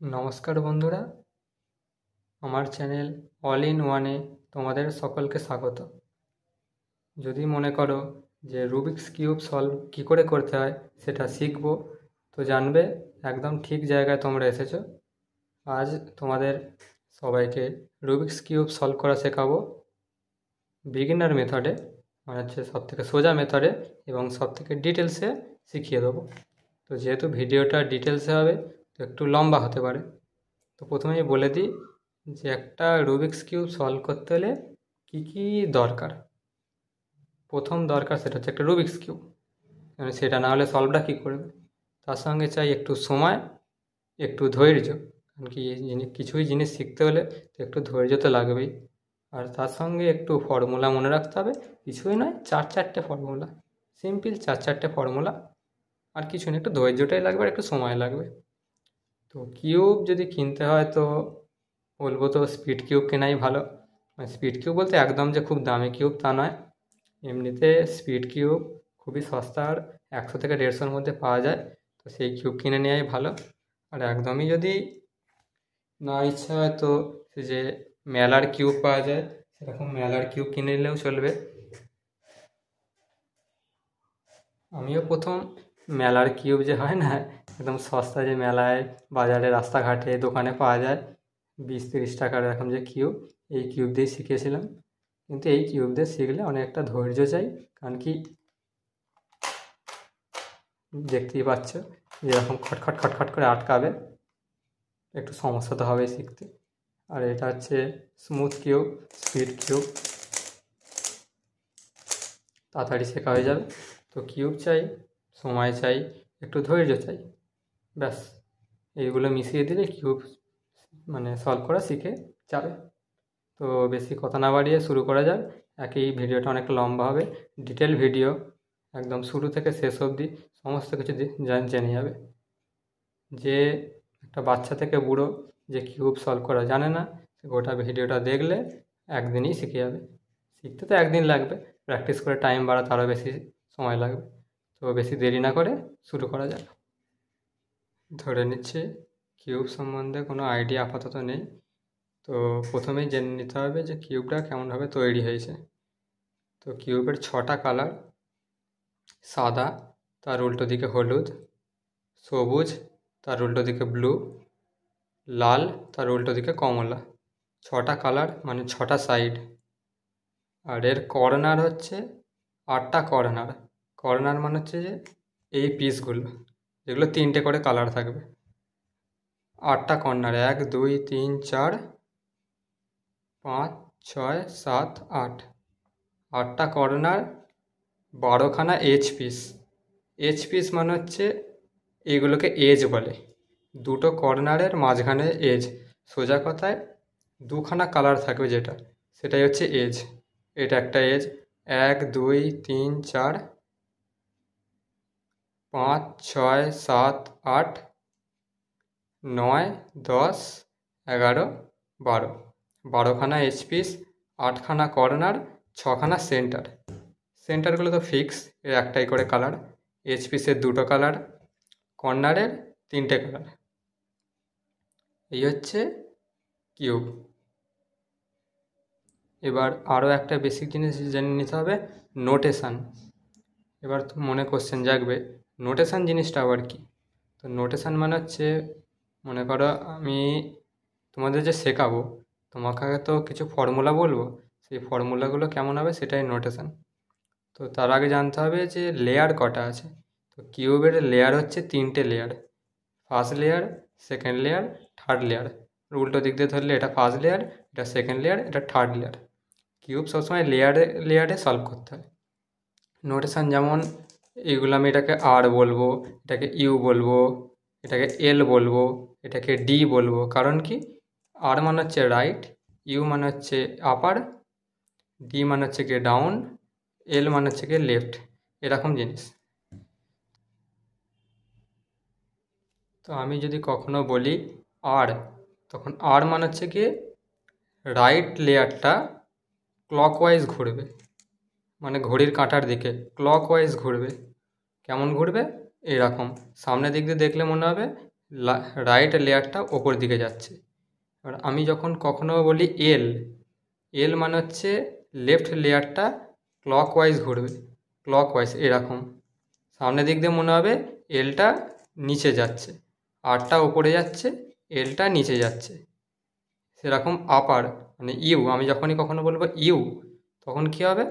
নমস্কার বন্ধুরা, আমার চ্যানেল অল ইন ওয়ানে তোমাদের সকলকে স্বাগত। যদি মনে করো যে রুবিক্স কিউব সলভ কী করে করতে হয় সেটা শিখবো, তো জানবে একদম ঠিক জায়গায় তোমরা এসেছো। আজ তোমাদের সবাইকে রুবিক্স কিউব সলভ করা শেখাবো বিগিনার মেথডে, মানে হচ্ছে সবথেকে সোজা মেথডে এবং সবথেকে ডিটেলসে শিখিয়ে দেবো। তো যেহেতু ভিডিওটা ডিটেলসে হবে তো একটু লম্বা হতে পারে, তো প্রথমেই বলে দিই যে একটা রুবিক্স কিউব সলভ করতে হলে কী কী দরকার। প্রথম দরকার সেটা হচ্ছে একটা রুবিক্স কিউব, মানে সেটা না হলে সলভটা কী করবে। তার সঙ্গে চাই একটু সময়, একটু ধৈর্য, কারণ কি কিছুই জিনিস শিখতে হলে তো একটু ধৈর্য তো লাগবেই। আর তার সঙ্গে একটু ফর্মুলা মনে রাখতে হবে, কিছুই নয়, চারটে ফর্মুলা, সিম্পল চারটে ফর্মুলা, আর কিছু না, একটু ধৈর্যটাই লাগবে আর একটু সময় লাগবে। তো কিউব যদি কিনতে হয় তো বলবো তো স্পিড কিউব কেনাই ভালো। মানে স্পিড কিউব বলতে একদম যে খুব দামি কিউব তা নয়, এমনিতে স্পিড কিউব খুবই সস্তা আর 100 থেকে 150-র মধ্যে পাওয়া যায়, তো সেই কিউব কিনে নেওয়াই ভালো। আর একদমই যদি না ইচ্ছা হয় তো সে যে মেলার কিউব পাওয়া যায় সেরকম মেলার কিউব কিনে নিলেও চলবে। আমিও প্রথম মেলার কিউব যে হয় না, একদম সস্তা যে মেলায় বাজারে রাস্তাঘাটে দোকানে পাওয়া যায় 20-30 টাকার এরকম যে কিউব, এই কিউব দিয়ে শিখেছিলাম। কিন্তু এই কিউব দিয়ে শিখলে অনেকটা ধৈর্য চাই, কারণ কি দেখতেই পাচ্ছ যেরকম খটখট খটখট করে আটকাবে, একটু সমস্যা তো হবেই শিখতে। আর এটা হচ্ছে স্মুথ কিউব, স্পিড কিউব, তাড়াতাড়ি শেখা হয়ে যাবে। তো কিউব চাই, সময় চাই, একটু ধৈর্য চাই, ব্যাস এইগুলো মিশিয়ে দিলে কিউব মানে সলভ করা শিখে যাবে। তো বেশি কথা না বাড়িয়ে শুরু করা যাক। একই ভিডিওটা অনেকটা লম্বা হবে, ডিটেল ভিডিও, একদম শুরু থেকে শেষ অবধি সমস্ত কিছু জেনে যাবে। যে একটা বাচ্চা থেকে বুড়ো যে কিউব সলভ করা জানে না, গোটা ভিডিওটা দেখলে একদিনই শিখে যাবে। শিখতে তো একদিন লাগবে, প্র্যাকটিস করে টাইম বাড়াতে আরও বেশি সময় লাগবে। তো বেশি দেরি না করে শুরু করা যাক। ধরে নিচ্ছি কিউব সম্বন্ধে কোনো আইডিয়া আপাতত নেই, তো প্রথমেই জেনে নিতে হবে যে কিউবটা কেমনভাবে তৈরি হয়েছে। তো কিউবের 6টা কালার: সাদা, তার উল্টো দিকে হলুদ; সবুজ, তার উল্টো দিকে ব্লু; লাল, তার উল্টো দিকে কমলা। 6টা কালার মানে 6টা সাইড। আর এর কর্নার হচ্ছে 8টা কর্নার। কর্নার মানে হচ্ছে যে এই পিসগুলো, যেগুলো 3টে করে কালার থাকবে। 8টা কর্নার, 1 2 3 4 5 6 7 8। 8টা কর্নার, 12খানা এজ পিস। এজ পিস মানে হচ্ছে এইগুলোকে এজ বলে, দুটো কর্নারের মাঝখানে এজ। সোজা কথায় দুখানা কালার থাকবে যেটা, সেটাই হচ্ছে এজ। এটা একটা age, 1 2 3 4 5 6 7 8 9 10 11 12। 12খানা edge piece, 8খানা corner, 6খানা centre. সেন্টারগুলো তো ফিক্স, এর একটাই করে কালার। এজ পিসের দুটো কালার, কর্নারের 3টে কালার। এই হচ্ছে কিউব। এবার আরও একটা বেসিক জিনিস জেনে নিতে হবে, নোটেশান। এবার তো মনে কোশ্চেন জাগবে, নোটেশান জিনিসটা আবার কি। তো নোটেশান মানে হচ্ছে, মনে করো আমি তোমাদের যে শেখাবো, তোমাকে তো কিছু ফর্মুলা বলবো, সেই ফর্মুলাগুলো কেমন হবে সেটাই নোটেশান। তো তার আগে জানতে হবে যে লেয়ার কটা আছে। তো কিউবের লেয়ার হচ্ছে 3টে layer: first layer, second layer, third layer. উল্টো দিক দিয়ে ধরলে এটা ফার্স্ট লেয়ার, এটা সেকেন্ড লেয়ার, এটা থার্ড লেয়ার। কিউব সবসময় লেয়ারে লেয়ারে সলভ করতে হয়। নোটেশান যেমন এইগুলো, আমি এটাকে আর বলবো, এটাকে ইউ বলবো, এটাকে এল বলবো, এটাকে ডি বলবো। কারণ কি, আর মানে হচ্ছে রাইট, ইউ মানে হচ্ছে আপার, ডি মানে হচ্ছে গিয়ে ডাউন, এল মানে হচ্ছে গিয়ে লেফট, এরকম জিনিস। তো আমি যদি কখনো বলি আর, তখন আর মানে হচ্ছে গিয়ে রাইট লেয়ারটা ক্লকওয়াইজ ঘুরবে, মানে ঘড়ির কাঁটার দিকে ক্লকওয়াইজ ঘুরবে। কেমন ঘুরবে? এরকম সামনের দিক দিয়ে দেখলে মনে হবে রাইট লেয়ারটা ওপর দিকে যাচ্ছে। এবার আমি যখন কখনো বলি এল, এল মানে হচ্ছে লেফট লেয়ারটা ক্লকওয়াইজ ঘুরবে, ক্লকওয়াইজ এরকম সামনের দিক দিয়ে মনে হবে এলটা নিচে যাচ্ছে, আরটা ওপরে যাচ্ছে, এলটা নিচে যাচ্ছে। সেরকম আপার মানে ইউ, আমি যখনই কখনো বলবো ইউ তখন কী হবে,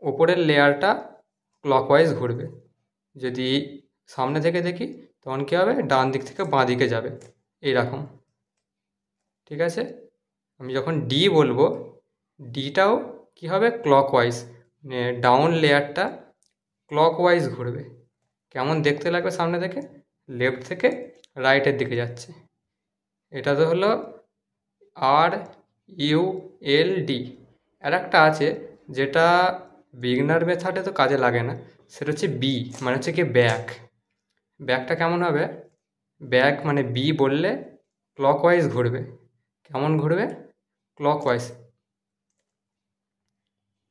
ওপরের লেয়ারটা ক্লকওয়াইজ ঘুরবে। যদি সামনে থেকে দেখি তখন কী হবে, ডান দিক থেকে বাঁ দিকে যাবে এইরকম। ঠিক আছে, আমি যখন ডি বলবো ডিটাও কী হবে, ক্লকওয়াইজ, মানে ডাউন লেয়ারটা ক্লকওয়াইজ ঘুরবে। কেমন দেখতে লাগবে সামনে থেকে, লেফট থেকে রাইটের দিকে যাচ্ছে। এটা তো হলো আর ইউ এল ডি। আর একটা আছে যেটা বিগনার মেথডে তো কাজে লাগে না, সেটা হচ্ছে বি, মানে হচ্ছে কি ব্যাক। ব্যাকটা কেমন হবে, ব্যাক মানে বি বললে ক্লকওয়াইজ ঘুরবে। কেমন ঘুরবে, ক্লকওয়াইজ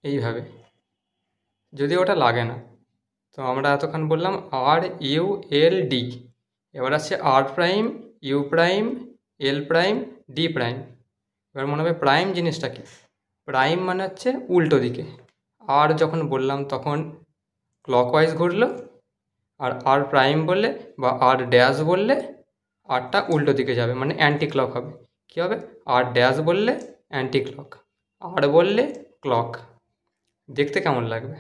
এইভাবে, যদি ওটা লাগে না। তো আমরা এতক্ষণ বললাম আর ইউ এল ডি, এবার আছে আর prime, you prime, L prime, D prime. এবার মনে হবে প্রাইম জিনিসটা কি, প্রাইম মানে হচ্ছে উল্টো দিকে। আর যখন বললাম তখন ক্লকওয়াইজ ঘুরলো, আর আর প্রাইম বললে বা আর ড্যাশ বললে আরটা উল্টো দিকে যাবে, মানে অ্যান্টি ক্লক হবে। কী হবে, আর ড্যাশ বললে অ্যান্টি ক্লক, আর বললে ক্লক। দেখতে কেমন লাগবে,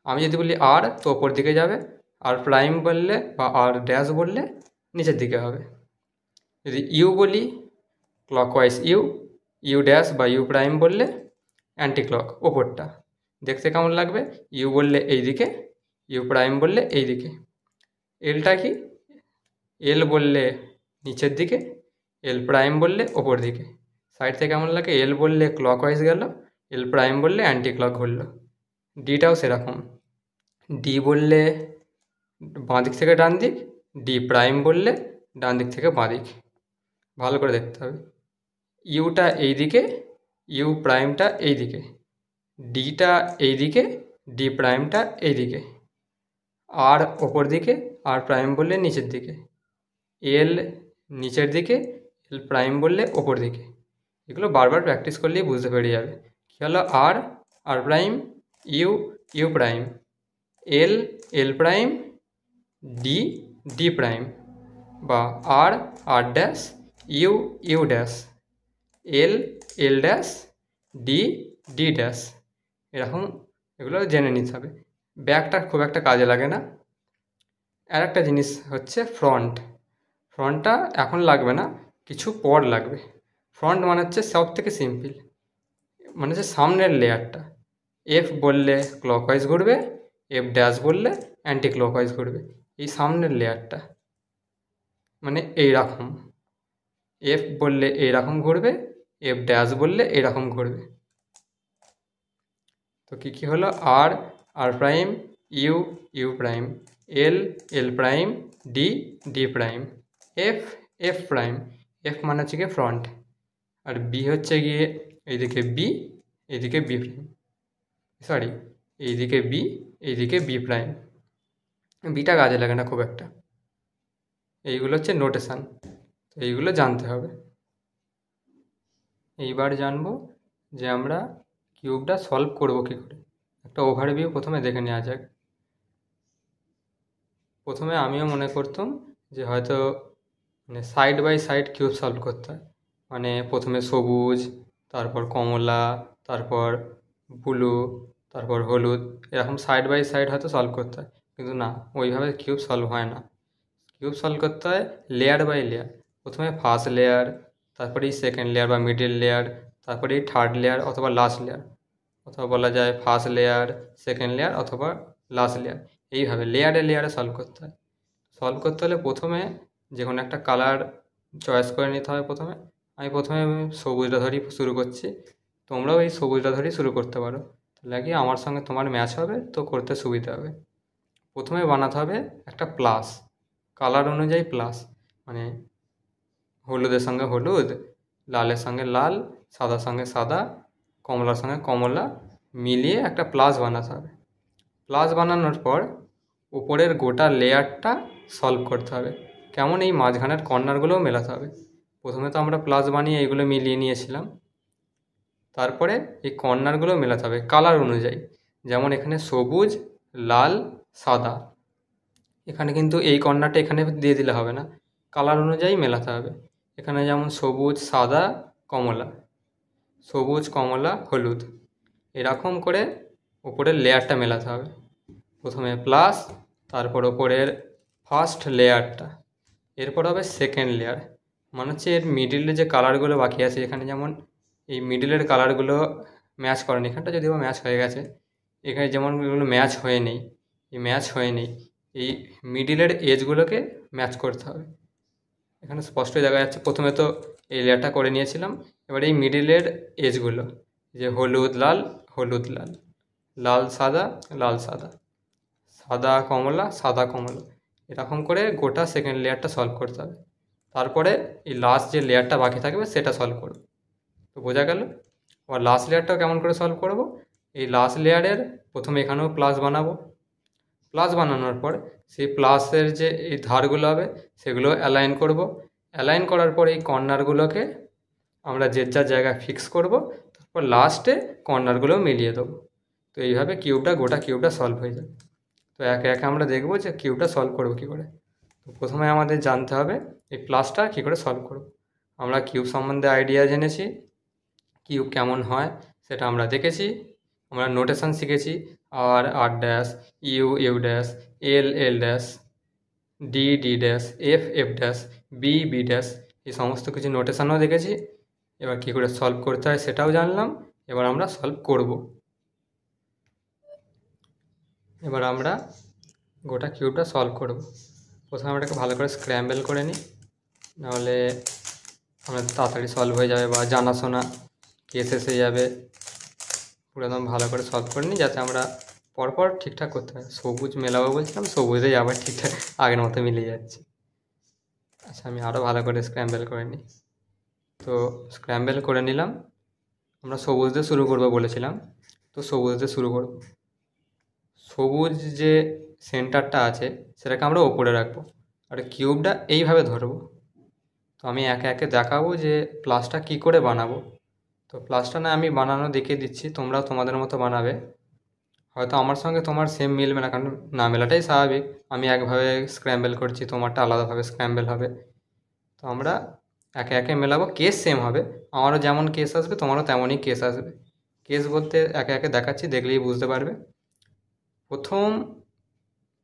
আমি যদি বলি আর তো ওপর দিকে যাবে, আর প্রাইম বললে বা আর ড্যাশ বললে নিচের দিকে হবে। যদি ইউ বলি ক্লকওয়াইজ ইউ, ইউ ড্যাশ বা ইউ প্রাইম বললে অ্যান্টি ক্লক ওপরটা। দেখতে কেমন লাগবে, ইউ বললে এই দিকে, ইউ প্রাইম বললে এই দিকে। এলটা কি, এল বললে নিচের দিকে, এল প্রাইম বললে ওপর দিকে। সাইড থেকে কেমন লাগে, এল বললে ক্লকওয়াইজ গেল, এল প্রাইম বললে অ্যান্টি ক্লক ঘুরলো। ডিটাও সেরকম, ডি বললে বাঁ দিক থেকে ডান দিক, ডি প্রাইম বললে ডান দিক থেকে বাঁ দিক। ভালো করে দেখতে হবে, ইউটা এই দিকে, ইউ প্রাইমটা এই দিকে, ডিটা এই দিকে, ডি প্রাইমটা এই দিকে, আর ওপর দিকে, আর প্রাইম বললে নিচের দিকে, এল নিচের দিকে, এল প্রাইম বললে ওপর দিকে। এগুলো বারবার প্র্যাকটিস করলেই বুঝতে পেরে যাবে। কী হলো, R R prime, U U prime, L L prime, D D prime, বা R R dash, U U dash, L L dash, D D dash. এরকম এগুলো জেনে নিতে হবে। ব্যাকটা খুব একটা কাজে লাগে না। আর একটা জিনিস হচ্ছে ফ্রন্ট। ফ্রন্টটা এখন লাগবে না, কিছু পর লাগবে। ফ্রন্ট মানে হচ্ছে সব থেকে সিম্পল, মানে হচ্ছে সামনের লেয়ারটা। এফ বললে ক্লকওয়াইজ ঘুরবে, এফ ড্যাশ বললে অ্যান্টি ক্লকওয়াইজ ঘুরবে। এই সামনের লেয়ারটা মানে এইরকম, এফ বললে এইরকম ঘুরবে, এফ ড্যাশ বললে এইরকম ঘুরবে। তো কী কী হলো, R R prime, U U prime, L L prime, D D prime, F F prime, F মানে হচ্ছে গিয়ে ফ্রন্ট, আর বি হচ্ছে গিয়ে এইদিকে বি, এইদিকে বি প্রাইম, সরি এইদিকে বি, এইদিকে বি প্রাইম। বিটা কাজে লাগে না খুব একটা। এইগুলো হচ্ছে নোটেশান, তো এইগুলো জানতে হবে। এইবার জানবো যে আমরা কিউবটা সলভ করবো কী করে। একটা ওভারভিউ প্রথমে দেখে নেওয়া যাক। প্রথমে আমিও মনে করতাম যে হয়তো মানে side by side cube solve করতে হয়, মানে প্রথমে সবুজ, তারপর কমলা, তারপর ব্লু, তারপর হলুদ, এরকম সাইড বাই সাইড হয়তো সলভ করতে হয়। কিন্তু না, ওইভাবে কিউব সলভ হয় না। কিউব সলভ করতে হয় লেয়ার বাই লেয়ার। প্রথমে ফার্স্ট লেয়ার, তারপরে এই সেকেন্ড লেয়ার বা মিডল লেয়ার, তারপরে এই থার্ড লেয়ার অথবা লাস্ট লেয়ার, অথবা বলা যায় ফার্স্ট লেয়ার, সেকেন্ড লেয়ার অথবা লাস্ট লেয়ার। এইভাবে লেয়ারে লেয়ারে সলভ করতে হয়। সলভ করতে হলে প্রথমে যে কোনো একটা কালার চয়েস করে নিতে হবে। আমি প্রথমে সবুজটা ধরেই শুরু করছি, তোমরাও এই সবুজটা ধরেই শুরু করতে পারো, তাহলে কি আমার সঙ্গে তোমার ম্যাচ হবে, তো করতে সুবিধা হবে। প্রথমে বানাতে হবে একটা প্লাস, কালার অনুযায়ী প্লাস, মানে হলুদের সঙ্গে হলুদ, লালের সঙ্গে লাল, সাদার সঙ্গে সাদা, কমলার সঙ্গে কমলা মিলিয়ে একটা প্লাস বানাতে হবে। প্লাস বানানোর পর উপরের গোটা লেয়ারটা সলভ করতে হবে। কেমন এই মাঝখানের কর্নারগুলোও মেলাতে হবে। প্রথমে তো আমরা প্লাস বানিয়ে এইগুলো মিলিয়ে নিয়েছিলাম, তারপরে এই কর্নারগুলো মেলাতে হবে কালার অনুযায়ী। যেমন এখানে সবুজ, লাল, সাদা, এখানে কিন্তু এই কর্নারটা এখানে দিয়ে দিলে হবে না, কালার অনুযায়ী মেলাতে হবে। এখানে যেমন সবুজ, সাদা, কমলা, সবুজ, কমলা, হলুদ, এরকম করে উপরের লেয়ারটা মেলাতে হবে। প্রথমে প্লাস, তারপর ওপরের ফার্স্ট লেয়ারটা, এরপর হবে সেকেন্ড লেয়ার। মানে হচ্ছে এর মিডিলে যে কালারগুলো বাকি আছে, এখানে যেমন এই মিডিলের কালারগুলো ম্যাচ করেনি, এখানটা যদিও ম্যাচ হয়ে গেছে, এখানে যেমন এগুলো ম্যাচ হয়ে নেই, এই ম্যাচ হয়ে নেই, এই মিডিলের এজগুলোকে ম্যাচ করতে হবে। এখানে স্পষ্ট দেখা যাচ্ছে প্রথমে তো এই লেয়ারটা করে নিয়েছিলাম, এবার এই মিডিলের এজগুলো, যে হলুদ লাল, হলুদ লাল, লাল সাদা, লাল সাদা, সাদা কমলা, সাদা কমলা, এরকম করে গোটা সেকেন্ড লেয়ারটা সলভ করতে হবে। তারপরে এই লাস্ট যে লেয়ারটা বাকি থাকবে সেটা সলভ করব। তো বোঝা গেল। আবার লাস্ট লেয়ারটাও কেমন করে সলভ করব, এই লাস্ট লেয়ারের প্রথমে এখানেও প্লাস বানাবো, প্লাস বানানোর পর সেই প্লাসের যে এই ধারগুলো হবে সেগুলো অ্যালাইন করব, অ্যালাইন করার পর এই কর্নারগুলোকে আমরা যে যার জায়গায় ফিক্স করব, তারপর লাস্টে কর্নারগুলো মিলিয়ে দেবো। তো এইভাবে গোটা কিউবটা সলভ হয়ে যাবে। তো একে একে আমরা দেখব যে কিউবটা সলভ করব কী করে। তো প্রথমে আমাদের জানতে হবে এই প্লাসটা কী করে সলভ করব। আমরা কিউব সম্বন্ধে আইডিয়া জেনেছি, কিউব কেমন হয় সেটা আমরা দেখেছি, আমরা নোটেশন শিখেছি, R R dash, U U dash, L L dash, D D dash, F F dash, B B dash, এই সমস্ত কিছু নোটেশনও দেখেছি। এবার কী করে সলভ করতে হয় সেটাও জানলাম। এবার আমরা সলভ করব। এবার আমরা গোটা কিউবটা সলভ করব। প্রথমে আমরা এটাকে ভালো করে স্ক্র্যাম্বল করে নিই, নাহলে আমাদের তাড়াতাড়ি সলভ হয়ে যাবে বা জানাশোনা কেস এসে যাবে। পুরো একদম ভালো করে সলভ করে নিই, যাতে আমরা পরপর ঠিকঠাক করতে হয়। সবুজ মেলাবো বলছিলাম, সবুজেই আবার ঠিকঠাক আগের মতো মিলে যাচ্ছে। আচ্ছা, আমি আরও ভালো করে স্ক্র্যাম্বল করে নিই। তো স্ক্র্যাম্বল করে নিলাম। আমরা সবুজ দিয়ে শুরু করবো বলেছিলাম, তো সবুজ দিয়ে শুরু করব। সবুজ যে সেন্টারটা আছে সেটাকে আমরা ওপরে রাখবো, আর কিউবটা এইভাবে ধরবো। তো আমি একে একে দেখাবো যে প্লাসটা কী করে বানাবো। তো প্লাসটা না আমি বানানো দেখিয়ে দিচ্ছি, তোমরাও তোমাদের মতো বানাবে। হয়তো আমার সঙ্গে তোমার সেম মিলবে না, কারণ না মেলাটাই স্বাভাবিক। আমি একভাবে স্ক্র্যাম্বল করছি, তোমারটা আলাদাভাবে স্ক্র্যাম্বল হবে। তো আমরা একে একে মেলাবো, কেস সেম হবে। আমারও যেমন কেস আসবে তোমারও তেমনই কেস আসবে। কেস বলতে একে একে দেখাচ্ছি, দেখলেই বুঝতে পারবে। প্রথম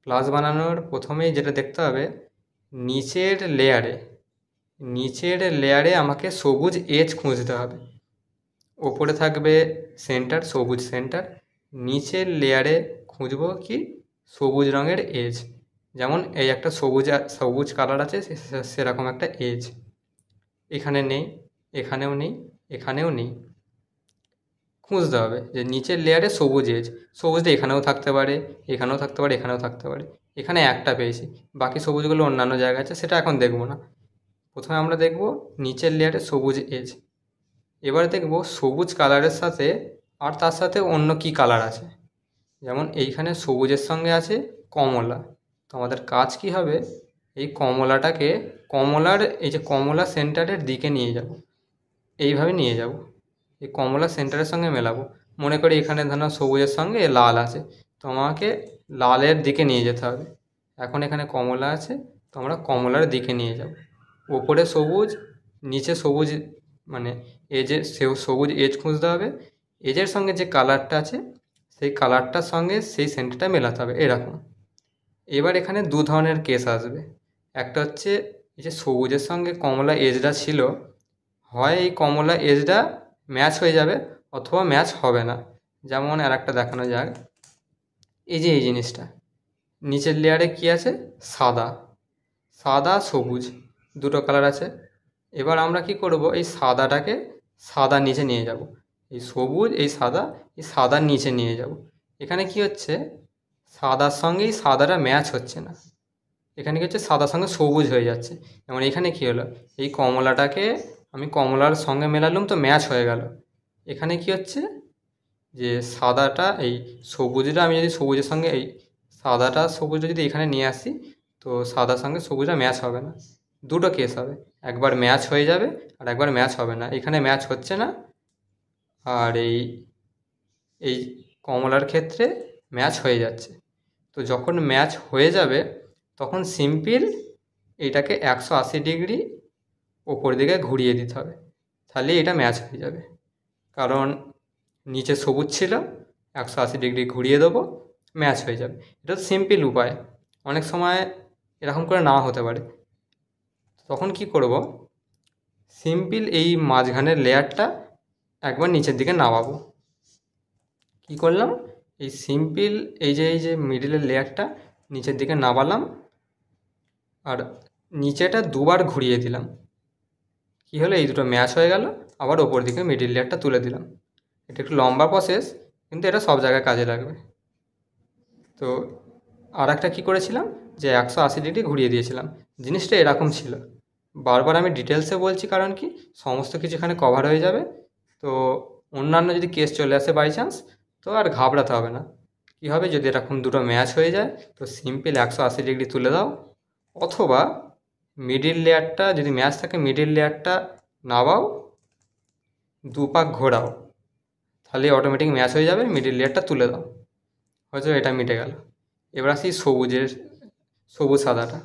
প্লাস বানানোর প্রথমেই যেটা দেখতে হবে, নিচের লেয়ারে আমাকে সবুজ এজ খুঁজতে হবে। ওপরে থাকবে সেন্টার, সবুজ সেন্টার, নিচের লেয়ারে খুঁজবো কি সবুজ রঙের এজ। যেমন এই একটা সবুজ কালার আছে, সেরকম একটা এজ এখানে নেই, এখানেও নেই, এখানেও নেই। খুঁজতে হবে যে নিচের লেয়ারে সবুজ এজ, সবুজটা এখানেও থাকতে পারে, এখানেও থাকতে পারে, এখানেও থাকতে পারে। এখানে একটা পেয়েছি, বাকি সবুজগুলো অন্যান্য জায়গায় আছে, সেটা এখন দেখব না। প্রথমে আমরা দেখব নিচের লেয়ারে সবুজ এজ। এবার দেখব সবুজ কালারের সাথে আর তার সাথে অন্য কি কালার আছে। যেমন এইখানে সবুজের সঙ্গে আছে কমলা। তো আমাদের কাজ কি হবে, এই কমলাটাকে কমলার এই যে কমলা সেন্টারের দিকে নিয়ে যাব, এইভাবে নিয়ে যাব, এই কমলা সেন্টারের সঙ্গে মেলাবো। মনে করি এখানে ধরো সবুজের সঙ্গে লাল আছে, তো আমাকে লালের দিকে নিয়ে যেতে হবে। এখন এখানে কমলা আছে, তো আমরা কমলার দিকে নিয়ে যাব। ওপরে সবুজ, নিচে সবুজ, মানে এজে সবুজ এজ খুঁজতে হবে। এজের সঙ্গে যে কালারটা আছে সেই কালারটার সঙ্গে সেই সেন্টারটা মেলাতে হবে, এরকম। এবার এখানে দু ধরনের কেস আসবে। একটা হচ্ছে এই যে সবুজের সঙ্গে কমলা এজটা ছিল, হয় এই কমলা এজটা ম্যাচ হয়ে যাবে অথবা ম্যাচ হবে না। যেমন আর একটা দেখানো যাক, এই যে এই জিনিসটা নিচের লেয়ারে কি আছে, সাদা সবুজ দুটো কালার আছে। এবার আমরা কি করব, এই সাদাটাকে সাদা নিচে নিয়ে যাব, এই সবুজ এই সাদার নিচে নিয়ে যাব। এখানে কি হচ্ছে, সাদার সঙ্গেই সাদাটা ম্যাচ হচ্ছে না, এখানে কি হচ্ছে সাদার সঙ্গে সবুজ হয়ে যাচ্ছে। যেমন এখানে কি হলো, এই কমলাটাকে আমি কমলার সঙ্গে মেলালাম, তো ম্যাচ হয়ে গেল। এখানে কি হচ্ছে যে সাদাটা এই সবুজটা আমি যদি সবুজের সঙ্গে এই সাদাটা সবুজটা যদি এখানে নিয়ে আসি, তো সাদার সঙ্গে সবুজটা ম্যাচ হবে না, দুটো কেস হবে, একবার ম্যাচ হয়ে যাবে আর একবার ম্যাচ হবে না। এখানে ম্যাচ হচ্ছে না, আর এই এই কমলার ক্ষেত্রে ম্যাচ হয়ে যাচ্ছে। তো যখন ম্যাচ হয়ে যাবে তখন সিম্পল এটাকে 180 ডিগ্রি ওপর দিকে ঘুরিয়ে দিতে হবে, তাহলে এটা ম্যাচ হয়ে যাবে। কারণ নিচে সবুজ ছিল, 180 ডিগ্রি ঘুরিয়ে দেবো, ম্যাচ হয়ে যাবে। এটা সিম্পল উপায়, অনেক সময় এরকম করে নাও হতে পারে। তখন কি করব, সিম্পল এই মাঝখানের লেয়ারটা একবার নিচের দিকে নামাবো। কি করলাম, এই সিম্পল এই যে মিডিলের লেয়ারটা নিচের দিকে নামালাম আর নিচেটা দুবার ঘুরিয়ে দিলাম। কি হলো, এই দুটো ম্যাচ হয়ে গেল। আবার ওপর দিকে মিডিল লেয়ারটা তুলে দিলাম। এটা একটু লম্বা প্রসেস, কিন্তু এটা সব জায়গায় কাজে লাগবে। তো আর একটা কী করেছিলাম, যে 180 ডিগ্রি ঘুরিয়ে দিয়েছিলাম। জিনিসটা এরকম ছিল। বারবার আমি ডিটেলসে বলছি কারণ কি, সমস্ত কিছু এখানে কভার হয়ে যাবে। তো অন্যান্য যদি কেস চলে আসে বাই চান্স, তো আর ঘাবড়াতে হবে না। কী হবে, যদি এরকম দুটো ম্যাচ হয়ে যায় তো সিম্পল 180 ডিগ্রি তুলে দাও, অথবা মিডিল লেয়ারটা যদি ম্যাচ থাকে মিডিল লেয়ারটা নামাও, দুপাক ঘোরাও, তাহলে অটোমেটিক ম্যাচ হয়ে যাবে। মিডিল লেয়ারটা তুলে দাও, হয়তো এটা মিটে গেল। এবার আসি সবুজ সাদাটা।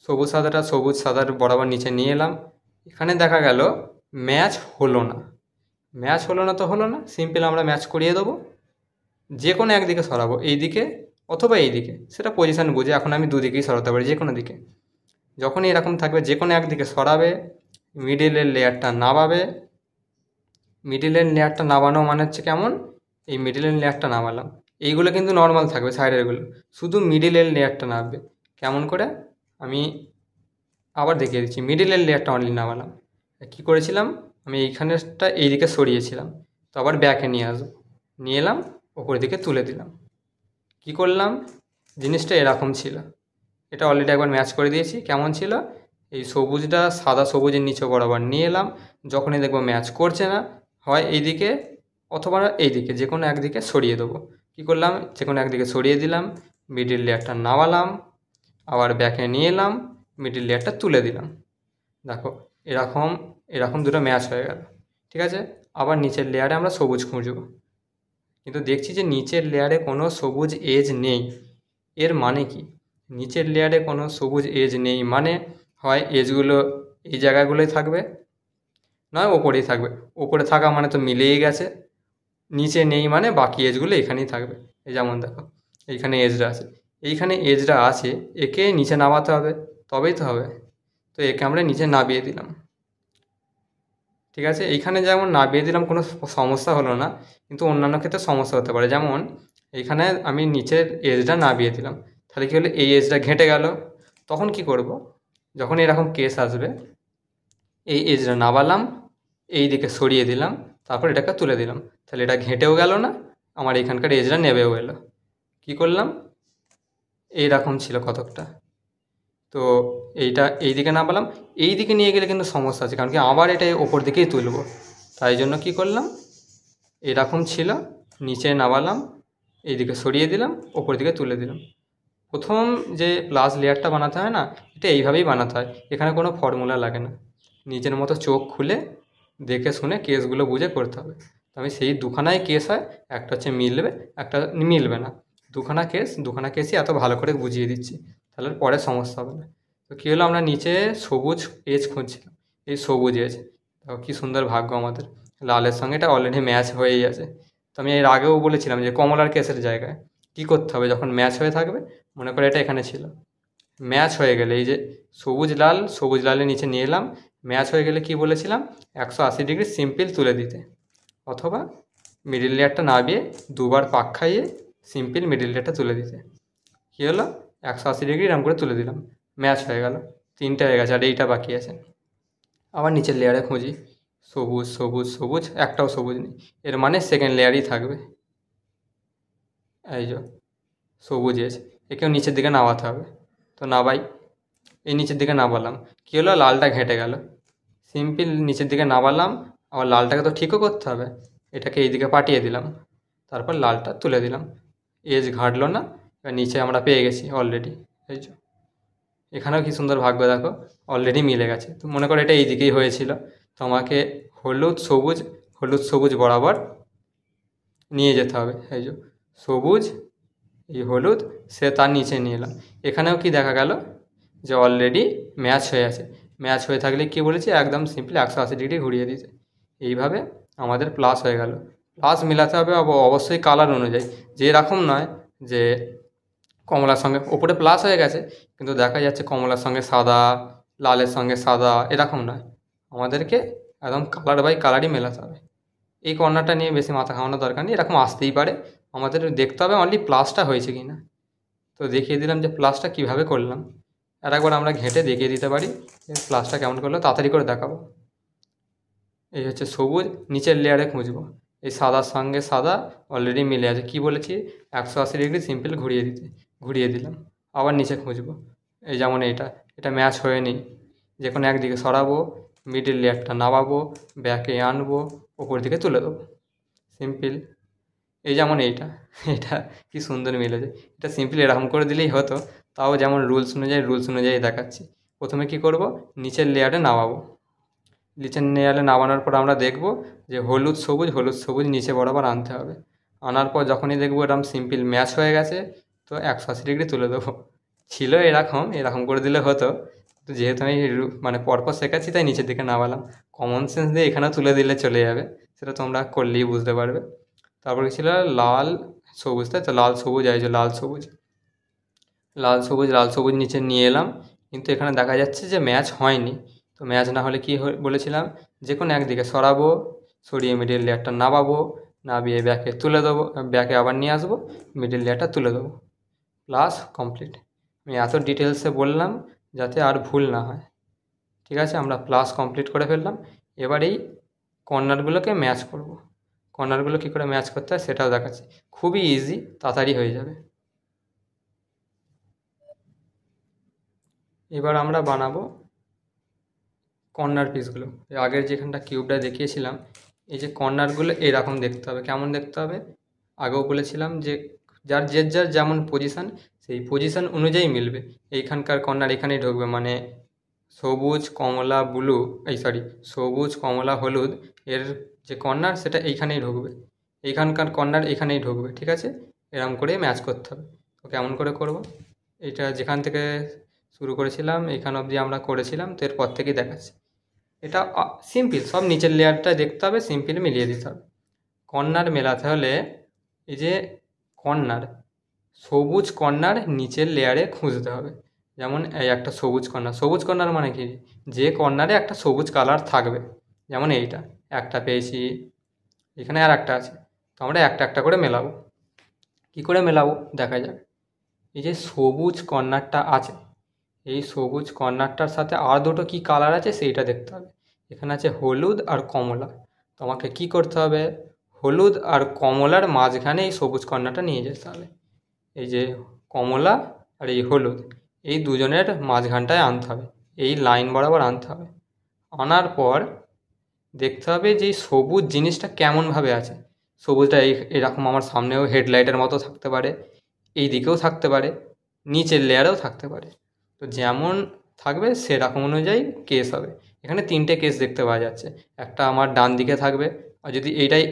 সবুজ সাদার বরাবর নিচে নিয়ে এলাম। এখানে দেখা গেল ম্যাচ হলো না। তো হলো না, সিম্পল আমরা ম্যাচ করিয়ে দেবো। যে কোনো একদিকে সরাবো, এই দিকে অথবা এই দিকে, সেটা পজিশান বুঝে। এখন আমি দুদিকেই সরাতে পারি, যে কোনো দিকে। যখনই এরকম থাকবে যে কোনো একদিকে সরাবে, মিডিলের লেয়ারটা নামাবে। মিডিলের লেয়ারটা নামানো মানে হচ্ছে কেমন, এই মিডিলের লেয়ারটা নামালাম, এইগুলো কিন্তু নর্মাল থাকবে, সাইডেরগুলো, শুধু মিডিলের লেয়ারটা নামবে। কেমন করে, আমি আবার দেখিয়ে দিচ্ছি। মিডিলের লেয়ারটা অনলি নামালাম। কী করেছিলাম, আমি এইখানেরটা এইদিকে সরিয়েছিলাম, তো আবার ব্যাকে নিয়ে আসবো, নিয়ে এলাম, ওপর দিকে তুলে দিলাম। কি করলাম, জিনিসটা এরকম ছিল। এটা অলরেডি একবার ম্যাচ করে দিয়েছি। কেমন ছিল, এই সবুজটা সাদা সবুজের নিচে বরাবর নিয়ে এলাম। যখনই দেখবো ম্যাচ করছে না, হয় এইদিকে অথবা এইদিকে, যে কোনো একদিকে সরিয়ে দেবো। কী করলাম, যে কোনো একদিকে সরিয়ে দিলাম, মিডিল লেয়ারটা নামালাম, আবার ব্যাকে নিয়ে এলাম, মিডিল লেয়ারটা তুলে দিলাম। দেখো এরকম দুটো ম্যাচ হয়ে গেল। ঠিক আছে, আবার নিচের লেয়ারে আমরা সবুজ খুঁজব, কিন্তু দেখছি যে নিচের লেয়ারে কোনো সবুজ এজ নেই। এর মানে কি, নিচের লেয়ারে কোনো সবুজ এজ নেই মানে হয় এজগুলো এই জায়গাগুলোই থাকবে, নয় ওপরেই থাকবে। ওপরে থাকা মানে তো মিলেই গেছে, নিচে নেই মানে বাকি এজগুলো এখানেই থাকবে। এই যেমন দেখো, এইখানে এজটা আছে, এইখানে এজটা আছে, একে নিচে নামাতে হবে, তবেই তো হবে। তো একে আমরা নিচে নামিয়ে দিলাম। ঠিক আছে, এইখানে যেমন নামিয়ে দিলাম, কোনো সমস্যা হলো না, কিন্তু অন্যান্য ক্ষেত্রে সমস্যা হতে পারে। যেমন এইখানে আমি নিচের এজটা নামিয়ে দিলাম, তাহলে কী হলো, এই এজটা ঘেঁটে গেল। তখন কি করব, যখন এরকম কেস আসবে, এই এজটা নামালাম, এই দিকে সরিয়ে দিলাম, তারপর এটাকে তুলে দিলাম, তাহলে এটা ঘেঁটেও গেল না, আমার এখানকার এজটা নেবেও এলো। কী করলাম, এইরকম ছিল কতকটা। তো এইটা এই দিকে নামালাম, এই দিকে নিয়ে গেলে কিন্তু সমস্যা আছে, কারণ কি আবার এটা ওপর দিকেই তুলব। তাই জন্য কি করলাম, এরকম ছিল, নিচে নামালাম, এই দিকে সরিয়ে দিলাম, ওপর দিকে তুলে দিলাম। প্রথম যে প্লাস লেয়ারটা বানাতে হয় না, এটা এইভাবেই বানাতে হয়, এখানে কোনো ফর্মুলা লাগে না। নিজের মতো চোখ খুলে দেখে শুনে কেসগুলো বুঝে করতে হবে। তো আমি সেই দুখানায় কেস হয়, একটা হচ্ছে মিলবে, একটা মিলবে না। দুখানা কেসই এত ভালো করে বুঝিয়ে দিচ্ছি, তাহলে পরে সমস্যা হবে না। তো কী হলো, আমরা নিচে সবুজ এজ খুঁজছিলাম, এই সবুজ এজ, দেখো কী সুন্দর ভাগ্য আমাদের, লালের সঙ্গে এটা অলরেডি ম্যাচ হয়েই আছে। তো আমি এর আগেও বলেছিলাম যে কমলার কেসের জায়গায় কী করতে হবে, যখন ম্যাচ হয়ে থাকবে, মনে করে এটা এখানে ছিল, ম্যাচ হয়ে গেলে এই যে সবুজ লালের নিচে নিয়ে এলাম, ম্যাচ হয়ে গেলে কি বলেছিলাম, 180 ডিগ্রি সিম্পল তুলে দিতে, অথবা মিডিল লেয়ারটা নামিয়ে দুবার পাক খাইয়ে সিম্পল মিডিল লেয়ারটা তুলে দিতে। কী হলো, 180 ডিগ্রি এরম করে তুলে দিলাম, ম্যাচ হয়ে গেল। তিনটে হয়ে গেছে, আর এইটা বাকি আছে। আবার নিচের লেয়ারে খুঁজি, সবুজ, একটাও সবুজ নেই, এর মানে সেকেন্ড লেয়ারই থাকবে। এই যে সবুজ এসে, একেও নিচের দিকে নামাতে হবে, তো নামাই, এই নিচের দিকে নামালাম, কী হলো, লালটা ঘেঁটে গেল। সিম্পল নিচের দিকে নামালাম, আবার লালটাকে তো ঠিকও করতে হবে, এটাকে এই দিকে পাঠিয়ে দিলাম, তারপর লালটা তুলে দিলাম, এজ ঘাঁটলো না, এবার নিচে আমরা পেয়ে গেছি অলরেডি। এই যে এখানেও কি সুন্দর ভাগ্য দেখো, অলরেডি মিলে গেছে। তো মনে করো এটা এই দিকেই হয়েছিল, তো আমাকে হলুদ সবুজ বরাবর নিয়ে যেতে হবে। এই যে সবুজ, এই হলুদ, সে তার নিচে নিয়ে এলাম। এখানেও কি দেখা গেল যে অলরেডি ম্যাচ হয়ে আছে। ম্যাচ হয়ে থাকলে কি বলেছি, একদম সিম্পলি 180 ডিগ্রি ঘুরিয়ে দিতে। এইভাবে আমাদের প্লাস হয়ে গেল। প্লাস মেলাতে হবে অবশ্যই কালার অনুযায়ী, যে এরকম নয় যে কমলার সঙ্গে ওপরে প্লাস হয়ে গেছে কিন্তু দেখা যাচ্ছে কমলার সঙ্গে সাদা, লালের সঙ্গে সাদা, এরকম নয়। আমাদেরকে একদম কালার বাই কালারই মেলাতে হবে। এই কর্নারটা নিয়ে বেশি মাথা ঘামানোর দরকার নেই, এরকম আসতেই পারে। আমাদের দেখতে হবে অনলি প্লাসটা হয়েছে কি না। তো দেখিয়ে দিলাম যে প্লাসটা কীভাবে করলাম। আর একবার আমরা ঘেঁটে দেখিয়ে দিতে পারি প্লাসটা কেমন করলো, তাড়াতাড়ি করে দেখাবো। এই হচ্ছে সবুজ, নিচের লেয়ারে খুঁজবো। এই সাদার সঙ্গে সাদা অলরেডি মিলে আছে, কি বলেছি 180 ডিগ্রি সিম্পল ঘুরিয়ে দিলাম। আবার নিচে খুঁজবো, এই যেমন এটা ম্যাচ হয়নি, যে কোনো একদিকে সরাবো, মিডিল লেয়ারটা নামাবো, ব্যাকে আনবো, ওপর দিকে তুলে দেবো, সিম্পল। এই যেমন এটা কি সুন্দর মিলেছে। এটা সিম্পল এরকম করে দিলেই হতো, তাও যেমন রুলস অনুযায়ী দেখাচ্ছি। প্রথমে কি করব, নিচের লেয়ারে নামাবো। নিচের লেয়ারে নামানোর পর আমরা দেখব যে হলুদ সবুজ নিচে বরাবর আনতে হবে। আনার পর যখনই দেখবো এরকম সিম্পল ম্যাচ হয়ে গেছে, তো 180 ডিগ্রি তুলে দেবো। ছিল এরকম করে দিলে হতো, তো যেহেতু আমি মানে পরপর শেখাচ্ছি তাই নিচের দিকে নামালাম। কমন সেন্স দিয়ে এখানেও তুলে দিলে চলে যাবে, সেটা তোমরা করলেই বুঝতে পারবে। তারপরে ছিল লাল সবুজ, তাই তো লাল সবুজ নিচে নিয়ে এলাম। কিন্তু এখানে দেখা যাচ্ছে যে ম্যাচ হয়নি। তো ম্যাচ না হলে কি বলেছিলাম, যে কোনো একদিকে সরিয়ে মিডিল লেয়ারটা নামিয়ে ব্যাকে তুলে দেবো, ব্যাকে আবার নিয়ে আসবো, মিডিল লেয়ারটা তুলে দেবো, প্লাস কমপ্লিট। আমি এত ডিটেলসে বললাম যাতে আর ভুল না হয়। ঠিক আছে, আমরা প্লাস কমপ্লিট করে ফেললাম। এবার এই কর্নারগুলোকে ম্যাচ করব। কর্নারগুলো কী করে ম্যাচ করতে হয় সেটাও দেখাচ্ছি, খুবই ইজি, তাড়াতাড়ি হয়ে যাবে। এবার আমরা বানাবো কর্নার পিসগুলো। আগের যেখানটা কিউবটা দেখিয়েছিলাম, এই যে কর্নারগুলো এরকম দেখতে হবে। কেমন দেখতে হবে, আগেও বলেছিলাম যে যার যেমন পজিশান, সেই পজিশান অনুযায়ী মিলবে। এইখানকার কর্নার এখানেই ঢুকবে, মানে সবুজ কমলা হলুদ এর যে কর্নার সেটা এইখানেই ঢুকবে, এইখানকার কর্নার এখানেই ঢুকবে। ঠিক আছে, এরকম করে ম্যাচ করতে হবে। তো কেমন করে করব, এটা যেখান থেকে শুরু করেছিলাম এখান অবধি আমরা করেছিলাম, তো এরপর থেকেই দেখাচ্ছি। এটা সিম্পল, সব নিচের লেয়ারটা দেখতে হবে, সিম্পল মিলিয়ে দিতে হবে। কর্নার মেলাতে হলে এই যে সবুজ কর্নার নিচের লেয়ারে খুঁজতে হবে। যেমন এই একটা সবুজ কর্নার মানে কি, যে কর্নারে একটা সবুজ কালার থাকবে। যেমন এইটা একটা পেয়েছি, এখানে আর একটা আছে, তো আমরা একটা করে মেলাবো। কি করে মেলাবো দেখা যাক। এই যে সবুজ কর্নারটা আছে, এই সবুজ কর্নারটার সাথে আর দুটো কি কালার আছে সেইটা দেখতে হবে। এখানে আছে হলুদ আর কমলা, তোমাকে কি করতে হবে, হলুদ আর কমলার মাঝখানে এই সবুজ কর্নারটা নিয়ে যেতে হবে। এই যে কমলা আর এই হলুদ, এই দুজনের মাঝখানটায় আনতে হবে, এই লাইন বরাবর আনতে হবে। আনার পর দেখতে হবে যে সবুজ জিনিসটা কেমনভাবে আছে। সবুজটা এরকম আমার সামনেও হেডলাইটের মতো থাকতে পারে, এই দিকেও থাকতে পারে, নিচের লেয়ারেও থাকতে পারে। তো যেমন থাকবে সেরকম অনুযায়ী কেস হবে। এখানে 3টে কেস দেখতে পাওয়া যাচ্ছে। একটা আমার ডান দিকে থাকবে, আর যদি এইটাই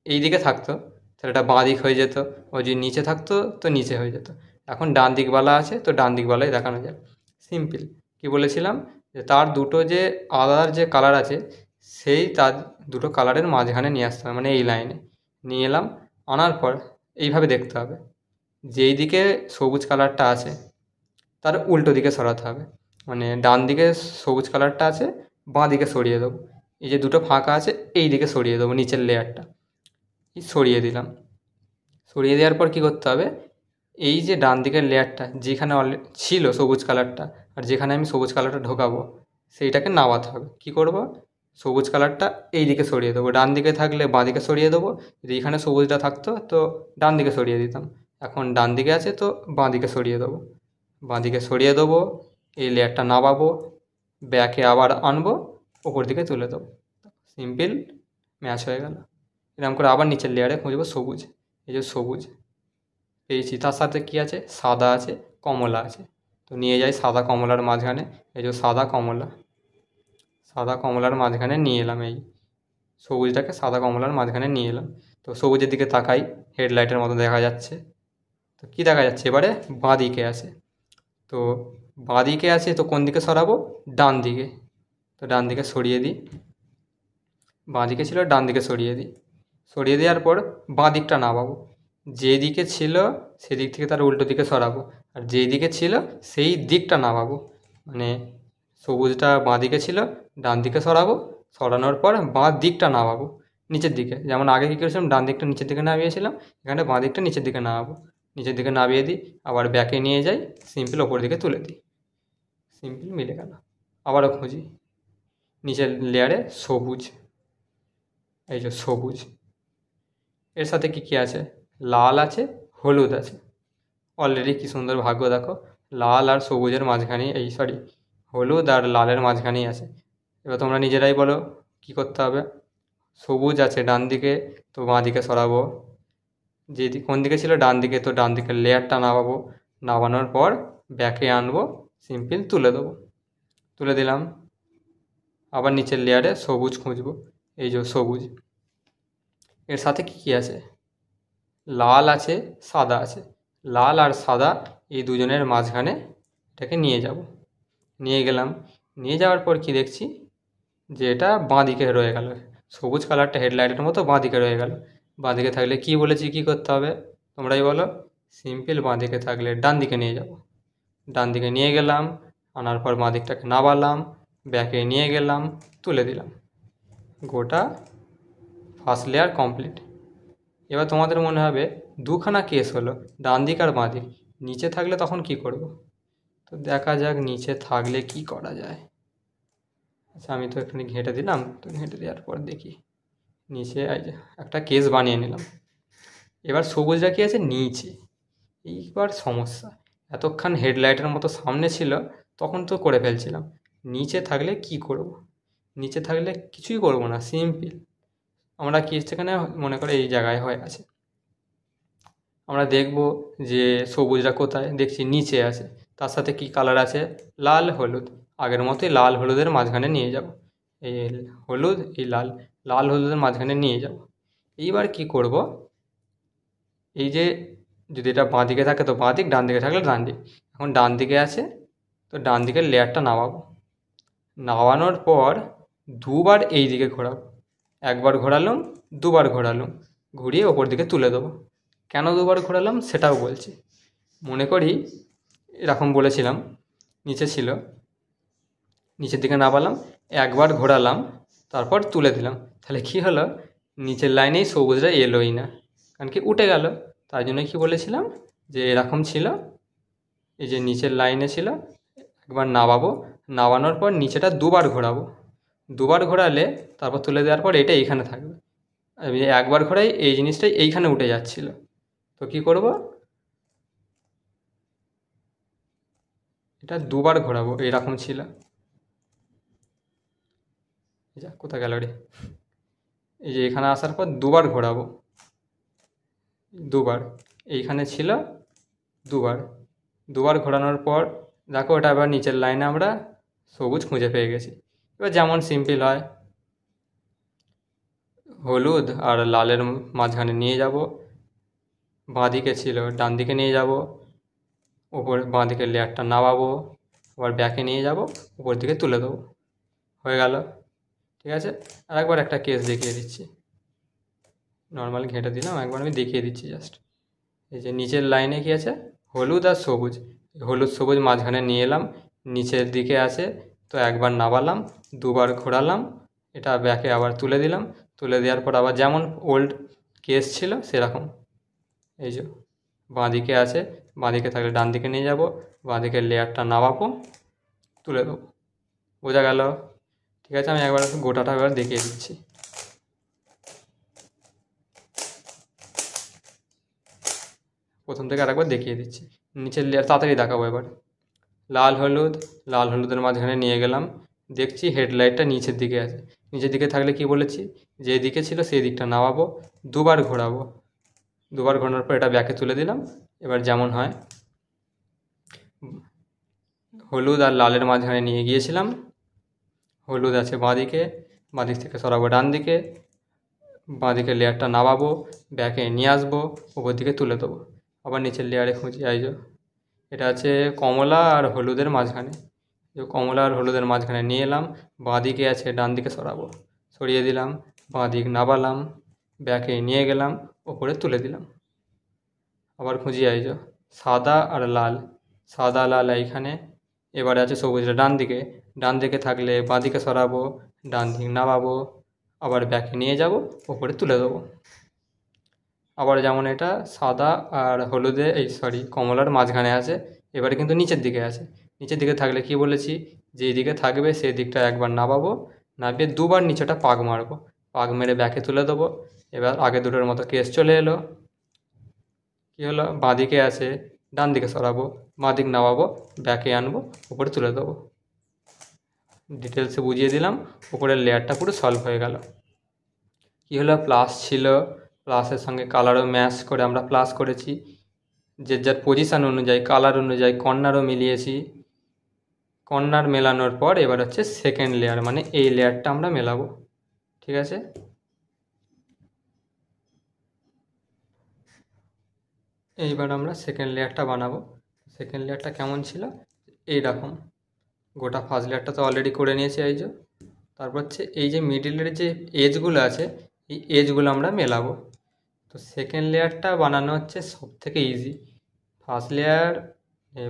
এই দিকে থাকতো তাহলে এটা বাঁ দিক হয়ে যেত, ও যদি নিচে থাকতো তো নিচে হয়ে যেত। এখন ডান দিকওয়ালা আছে তো ডান দিকওয়ালাই দেখানো যায়। সিম্পল। কি বলেছিলাম যে তার দুটো যে আলাদার যে কালার আছে সেই তার দুটো কালারের মাঝখানে নিয়ে আসতে হবে, মানে এই লাইনে নিয়ে এলাম। আনার পর এইভাবে দেখতে হবে, যেই দিকে সবুজ কালারটা আছে তার উল্টো দিকে সরাতে হবে। মানে ডান দিকে সবুজ কালারটা আছে, বাঁ দিকে সরিয়ে দেবো। এই যে দুটো ফাঁকা আছে এই দিকে সরিয়ে দেবো, নিচের লেয়ারটা সরিয়ে দিলাম। সরিয়ে দেওয়ার পর কী করতে হবে, এই যে ডান দিকের লেয়ারটা যেখানে ছিল সবুজ কালারটা, আর যেখানে আমি সবুজ কালারটা ঢোকাবো সেইটাকে নামাতে হবে। কি করব, সবুজ কালারটা এই দিকে সরিয়ে দেবো, ডান দিকে থাকলে বাঁ দিকে সরিয়ে দেবো। যদি এখানে সবুজটা থাকতো তো ডান দিকে সরিয়ে দিতাম, এখন ডান দিকে আছে তো বাঁ দিকে সরিয়ে দেবো। এই লেয়ারটা নামাবো, ব্যাকে আবার আনবো, ওপর দিকে তুলে দেবো, সিম্পল ম্যাচ হয়ে গেল। এরকম করে আবার নিচের লেয়ারে খুঁজবো সবুজ, এই যে সবুজ পেয়েছি, তার সাথে কি আছে, সাদা আছে, কমলা আছে। তো তো নিয়ে যাই সাদা কমলার মাঝখানে, এই যে সাদা কমলার মাঝখানে নিয়ে এলাম, এই সবুজটাকে সাদা কমলার মাঝখানে নিয়ে এলাম। তো সবুজের দিকে তাকাই, হেডলাইটের মতো দেখা যাচ্ছে। তো কী দেখা যাচ্ছে এবারে, বাঁ দিকে আছে। তো বাঁ দিকে আছে, তো কোন দিকে সরাবো, ডান দিকে। তো ডান দিকে সরিয়ে দিই, বাঁ দিকে ছিল ডান দিকে সরিয়ে দিই। সরিয়ে দেওয়ার পর বাঁ দিকটা নামাবো, যেই দিকে ছিল সেদিক থেকে তার উল্টো দিকে সরাবো, আর যেই দিকে ছিল সেই দিকটা নামাবো। মানে সবুজটা বাঁ দিকে ছিল, ডান দিকে সরাবো, সরানোর পর বাঁ দিকটা নামাবো নিচের দিকে। যেমন আগে কী করেছিলাম, ডান দিকটা নিচের দিকে নামিয়েছিলাম, এখানে বাঁ দিকটা নিচের দিকে নামাবো। নিচের দিকে নামিয়ে দিই, আবার ব্যাকে নিয়ে যাই, সিম্পল ওপর দিকে তুলে দিই, সিম্পল মিলে গেল। আবারও খুঁজি, নিচের লেয়ারে সবুজ, এই যে সবুজ, এর সাথে কী কী আছে, লাল আছে, হলুদ আছে। অলরেডি কী সুন্দর ভাগ্য দেখো, লাল আর সবুজের মাঝখানেই, এই সরি হলুদ আর লালের মাঝখানেই আছে। এবার তোমরা নিজেরাই বলো কী করতে হবে। সবুজ আছে ডান দিকে, তো বাঁ দিকে সরাবো, কোন দিকে ছিল ডান দিকে, তো ডান দিকের লেয়ারটা নামাবো, নামানোর পর ব্যাকে আনবো, সিম্পল তুলে দেবো, তুলে দিলাম। আবার নিচের লেয়ারে সবুজ খুঁজবো, এই যে সবুজ, এর সাথে কী কী আছে, লাল আছে, সাদা আছে। লাল আর সাদা এই দুজনের মাঝখানে এটাকে নিয়ে যাব, নিয়ে গেলাম। নিয়ে যাওয়ার পর কি দেখছি যে এটা বাঁ দিকে রয়ে গেল, সবুজ কালারটা হেডলাইটের মতো বাঁ দিকে রয়ে গেল। বাঁ দিকে থাকলে কি বলেছি কী করতে হবে, তোমরাই বলো। সিম্পল বাঁ দিকে থাকলে ডান দিকে নিয়ে যাব, ডান দিকে নিয়ে গেলাম, আনার পর বাঁ দিকটাকে নামালাম, ব্যাকে নিয়ে গেলাম, তুলে দিলাম। গোটা ফার্স্ট লেয়ার কমপ্লিট। এবার তোমাদের মনে হবে দুখানা কেস হলো, ডান দিক আর বাঁ দিক। নিচে থাকলে তখন কি করব, তো দেখা যাক নিচে থাকলে কি করা যায়। আচ্ছা আমি তো এখানে ঘেঁটে দিলাম, তো ঘেঁটে দেওয়ার পর দেখি নিচে একটা কেস বানিয়ে নিলাম। এবার সবুজটা কি আছে নিচে, এইবার সমস্যা, এতক্ষণ হেডলাইটের মতো সামনে ছিল তখন তো করে ফেলছিলাম, নিচে থাকলে কি করব। নিচে থাকলে কিছুই করব না, সিম্পল আমরা কেসটাখানে মনে করে এই জায়গায় হয়ে আছে, আমরা দেখব যে সবুজটা কোথায়, দেখছি নিচে আছে, তার সাথে কি কালার আছে, লাল হলুদ। আগের মতোই লাল হলুদের মাঝখানে নিয়ে যাব, এই হলুদ এই লাল, লাল হলুদের মাঝখানে নিয়ে যাব। এইবার কি করব, এই যে যদি এটা বাঁ দিকে থাকে তো বাঁ দিক, ডান দিকে থাকলে ডান দিক। এখন ডান দিকে আছে, তো ডান দিকের লেয়ারটা নামাবো, নামানোর পর দুবার এই দিকে ঘোরাবো, একবার ঘোরালাম, দুবার ঘোরালাম, ঘুরিয়ে ওপর দিকে তুলে দেবো। কেন দুবার ঘোরালাম সেটাও বলছি। মনে করি এরকম বলেছিলাম, নিচে ছিল, নিচের দিকে নামালাম, একবার ঘোরালাম, তারপর তুলে দিলাম, তাহলে কি হলো, নিচের লাইনেই সবুজটা এলোই না, কারণ কি উঠে গেল। তাই জন্য কি বলেছিলাম যে এরকম ছিল, এই যে নিচের লাইনে ছিল, একবার নামাবো, নামানোর পর নিচেটা দুবার ঘোরাবো, দুবার ঘোরালে তারপর তুলে দেওয়ার পর এটা এইখানে থাকবে। আমি একবার ঘোরাই এই জিনিসটাই এইখানে উঠে যাচ্ছিল, তো কি করব, এটা দুবার ঘোরাবো, এরকম ছিল। যা কোথা গেল রে, এই যে এখানে আসার পর দুবার ঘোরাবো, দুবার এইখানে ছিল, দুবার, দুবার ঘোরানোর পর দেখো ওটা আবার নিচের লাইনে আমরা সবুজ খুঁজে পেয়ে গেছি। এবার যেমন সিম্পল হয়, হলুদ আর লালের মাঝখানে নিয়ে যাব, বাঁ দিকে ছিল ডান দিকে নিয়ে যাব, ওপর বাঁ দিকের লেয়ারটা নামাবো, আবার ব্যাকে নিয়ে যাব, উপর দিকে তুলে দেবো, হয়ে গেল। ঠিক আছে, আর একবার একটা কেস দেখিয়ে দিচ্ছি, নর্মাল ঘেঁটে দিলাম, একবার আমি দেখিয়ে দিচ্ছি জাস্ট। এই যে নিচের লাইনে কি আছে, হলুদ আর সবুজ, হলুদ সবুজ মাঝখানে নিয়ে এলাম, নিচের দিকে আছে, তো একবার নামালাম, দুবার ঘোরালাম, এটা ব্যাকে আবার তুলে দিলাম, তুলে দেওয়ার পর আবার যেমন ওল্ড কেস ছিল সেরকম, এই যে বাঁ দিকে আছে, বাঁ দিকে থাকলে ডান দিকে নিয়ে যাব, বাঁ দিকের লেয়ারটা নামাবো, তুলে দেবো, বোঝা গেল। ঠিক আছে, আমি একবার গোটাটা একবার দেখিয়ে দিচ্ছি। প্রথম থেকে আরেকবার দেখিয়ে দিচ্ছি, নিচের লেয়ার তাড়াতাড়ি দেখাবো। এবার লাল হলুদ, লাল হলুদের মাঝখানে নিয়ে গেলাম, দেখছি হেডলাইটটা নিচের দিকে আছে, নিচের দিকে থাকলে কি বলেছি, যে দিকে ছিল সেই দিকটা নামাবো, দুবার ঘোরাবো, দুবার ঘোরানোর পর এটা ব্যাকে তুলে দিলাম। এবার যেমন হয় হলুদ আর লালের মাঝখানে নিয়ে গিয়েছিলাম। হলুদ আছে বাঁদিকে, বাঁদিক থেকে সরাবো ডান দিকে, বাঁদিকের লেয়ারটা নামাবো, ব্যাকে নিয়ে আসবো, উপর দিকে তুলে দেবো, আবার নিচের লেয়ারে খুঁজি। এটা আছে কমলা আর হলুদের মাঝখানে। যে কমলা আর হলুদের মাঝখানে নিয়ে এলাম, বাঁদিকে আছে ডান দিকে সরাবো, সরিয়ে দিলাম, বাঁদিক নামালাম, ব্যাকে নিয়ে গেলাম, ওপরে তুলে দিলাম, আবার খুঁজি। সাদা আর লাল, সাদা লাল এইখানে, এবারে আছে সবুজটা ডান দিকে, ডান দিকে থাকলে বাঁদিকে সরাবো, ডান দিক নামাবো, আবার ব্যাকে নিয়ে যাব, ওপরে তুলে দেবো। আবার যেমন এটা সাদা আর হলুদে কমলার মাঝখানে আছে, এবারে কিন্তু নিচের দিকে আছে। নিচের দিকে থাকলে কি বলেছি, যেই দিকে থাকবে সেই দিকটা একবার নামাবো, নামিয়ে দুবার নিচেটা পাক মারবো, পাক মেরে ব্যাকে তুলে দেবো। এবার আগে দুটোর মতো কেস চলে এলো। কী হলো, বাঁদিকে আছে, ডান দিকে সরাবো, বাঁদিক নামাবো, ব্যাকে আনবো, উপরে তুলে দেবো। ডিটেলসে বুঝিয়ে দিলাম, উপরের লেয়ারটা পুরো সলভ হয়ে গেল। কী হলো, প্লাস ছিল, প্লাসের সঙ্গে কালারও ম্যাচ করে আমরা প্লাস করেছি, যে যার পজিশান অনুযায়ী কালার অনুযায়ী কর্নারও মিলিয়েছি। কর্নার মেলানোর পর এবার হচ্ছে সেকেন্ড লেয়ার, মানে এই লেয়ারটা আমরা মেলাবো। ঠিক আছে, এইবার আমরা সেকেন্ড লেয়ারটা বানাবো। সেকেন্ড লেয়ারটা কেমন ছিল, এইরকম। গোটা ফার্স্ট লেয়ারটা তো অলরেডি করে নিয়েছি। তারপর হচ্ছে এই যে মিডিলের যে এজগুলো আছে, এই এজগুলো আমরা মেলাবো। তো সেকেন্ড লেয়ারটা বানানো হচ্ছে সব থেকে ইজি। ফার্স্ট লেয়ার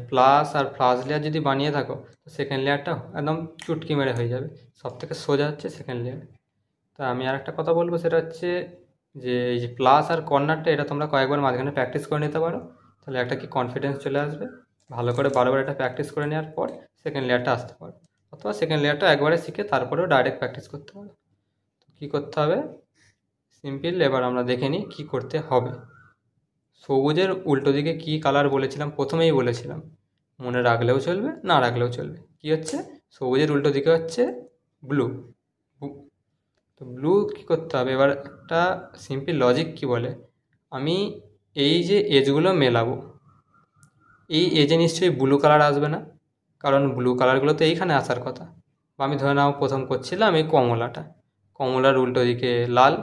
প্লাস আর ফার্স্ট লেয়ার যদি বানিয়ে থাকো, তো সেকেন্ড লেয়ারটা একদম চুটকি মেরে হয়ে যাবে। সব থেকে সোজা হচ্ছে সেকেন্ড লেয়ার। তা আমি আর একটা কথা বলবো, সেটা হচ্ছে যে এই যে প্লাস আর কর্নারটা, এটা তোমরা কয়েকবার মাঝখানে প্র্যাকটিস করে নিতে পারো, তাহলে একটা কি কনফিডেন্স চলে আসবে। ভালো করে বারবার এটা প্র্যাকটিস করে নেওয়ার পর সেকেন্ড লেয়ারটা আসতে পারো, অথবা সেকেন্ড লেয়ারটা একবারে শিখে তারপরেও ডাইরেক্ট প্র্যাকটিস করতে পারো। তো কী করতে হবে, সিম্পল। এবার আমরা দেখে নিই কী করতে হবে। সবুজের উল্টো দিকে কী কালার বলেছিলাম, প্রথমেই বলেছিলাম, মনে রাখলেও চলবে, না রাখলেও চলবে। কী হচ্ছে, সবুজের উল্টো দিকে হচ্ছে ব্লু। তো ব্লু কী করতে হবে, এবার একটা সিম্পল লজিক কি বলে, আমি এই যে এজগুলো মেলাবো, এই এজে নিশ্চয়ই ব্লু কালার আসবে না, কারণ ব্লু কালারগুলো তো এইখানে আসার কথা। বা আমি ধরে নাও প্রথম করছিলাম এই কমলাটা, কমলার উল্টো দিকে লাল,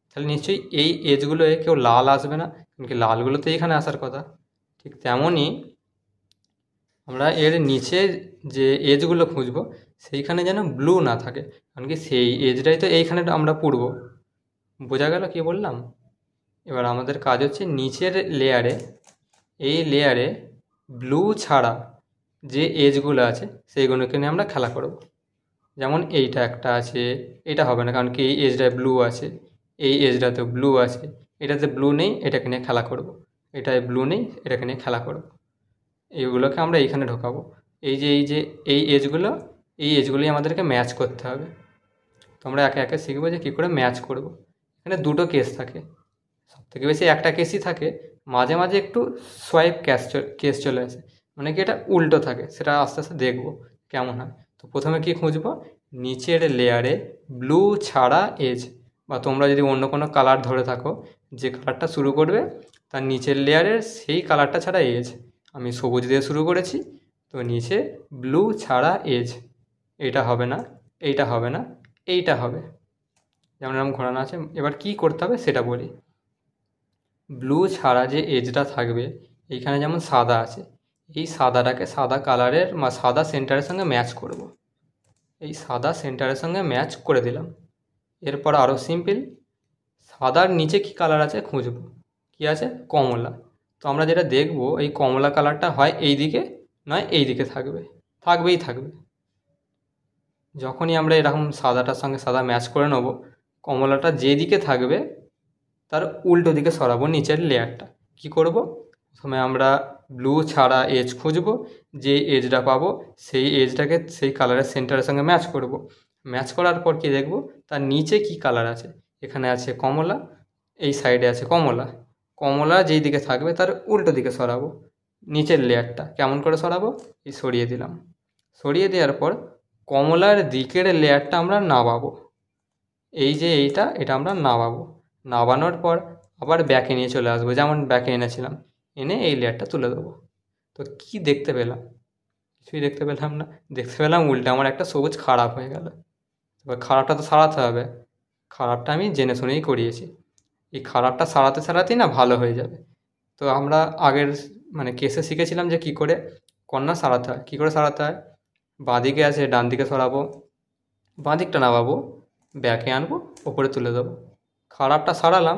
তাহলে নিশ্চয়ই এই এজগুলো কেউ লাল আসবে না, কারণ কি লালগুলো তো এইখানে আসার কথা। ঠিক তেমনই আমরা এর নিচে যে এজগুলো খুঁজবো, সেইখানে যেন ব্লু না থাকে, কারণ কি সেই এজটাই তো এইখানে আমরা পুড়ব। বোঝা গেল কি বললাম? এবার আমাদের কাজ হচ্ছে নিচের লেয়ারে, এই লেয়ারে ব্লু ছাড়া যে এজগুলো আছে সেইগুলোকে নিয়ে আমরা খেলা করব। যেমন এইটা একটা আছে, এটা হবে না, কারণ কি এই এজটায় ব্লু আছে, এই এজটাতে ব্লু আছে, এটাতে ব্লু নেই, এটাকে নিয়ে খেলা করব। এটায় ব্লু নেই, এটাকে নিয়ে খেলা করব। এইগুলোকে আমরা এইখানে ঢোকাবো। এই এজগুলোই আমাদেরকে ম্যাচ করতে হবে। তোমরা একে একে শিখবো যে কী করে ম্যাচ করব। এখানে দুটো কেস থাকে, সবথেকে বেশি একটা কেসই থাকে, মাঝে মাঝে একটু সোয়াইপ কেস চলে আসে, মানে কি এটা উল্টো থাকে, সেটা আস্তে আস্তে দেখবো কেমন হয়। তো প্রথমে কি খুঁজবো, নিচের লেয়ারে ব্লু ছাড়া এজ, বা তোমরা যদি অন্য কোনো কালার ধরে থাকো, যে কালারটা শুরু করবে তার নিচের লেয়ারের সেই কালারটা ছাড়া এজ। আমি সবুজ দিয়ে শুরু করেছি, তো নিচে ব্লু ছাড়া এজ, এইটা হবে না, এইটা হবে না, এইটা হবে। যেমন এরকম ঘোরানো আছে। এবার কি করতে হবে সেটা বলি। ব্লু ছাড়া যে এজটা থাকবে, এইখানে যেমন সাদা আছে, এই সাদাটাকে সাদা কালারের বা সাদা সেন্টারের সঙ্গে ম্যাচ করব। এই সাদা সেন্টারের সঙ্গে ম্যাচ করে দিলাম। এরপর আরও সিম্পল, সাদার নিচে কি কালার আছে খুঁজব। কি আছে, কমলা। তো আমরা যেটা দেখব, এই কমলা কালারটা হয় এই দিকে, নয় এই দিকে থাকবেই থাকবে। যখনই আমরা এরকম সাদাটার সঙ্গে সাদা ম্যাচ করে নেব, কমলাটা যেদিকে থাকবে তার উল্টো দিকে সরাবো নিচের লেয়ারটা। কি করব, প্রথমে আমরা ব্লু ছাড়া এজ খুঁজব, যে এজটা পাবো সেই এজটাকে সেই কালারের সেন্টারের সঙ্গে ম্যাচ করব। ম্যাচ করার পর কি দেখব, তার নিচে কি কালার আছে। এখানে আছে কমলা, এই সাইডে আছে কমলা, কমলা যেই দিকে থাকবে তার উল্টো দিকে সরাবো নিচের লেয়ারটা। কেমন করে সরাবো, এই সরিয়ে দিলাম। সরিয়ে দেওয়ার পর কমলার দিকের লেয়ারটা আমরা নামাবো, এই যে এটা আমরা নামাবো। নামানোর পর আবার ব্যাকে নিয়ে চলে আসবো, যেমন ব্যাকে এনেছিলাম, এনে এই লেয়ারটা তুলে দেবো। তো কি দেখতে পেলাম, কিছুই দেখতে পেলাম না। দেখতে পেলাম উল্টে আমার একটা সবুজ খারাপ হয়ে গেল। এবার খারাপটা তো সারাতে হবে। খারাপটা আমি জেনে শুনেই করিয়েছি। এই খারাপটা সারাতে সারাতেই না ভালো হয়ে যাবে। তো আমরা আগের মানে কেসে শিখেছিলাম যে কী করে কর্নার সারাতে হয়। কী করে সারাতে হয়, বাঁদিকে আছে ডান দিকে সরাবো, বাঁদিকটা নামাবো, ব্যাকে আনবো, ওপরে তুলে দেবো। খারাপটা সারালাম,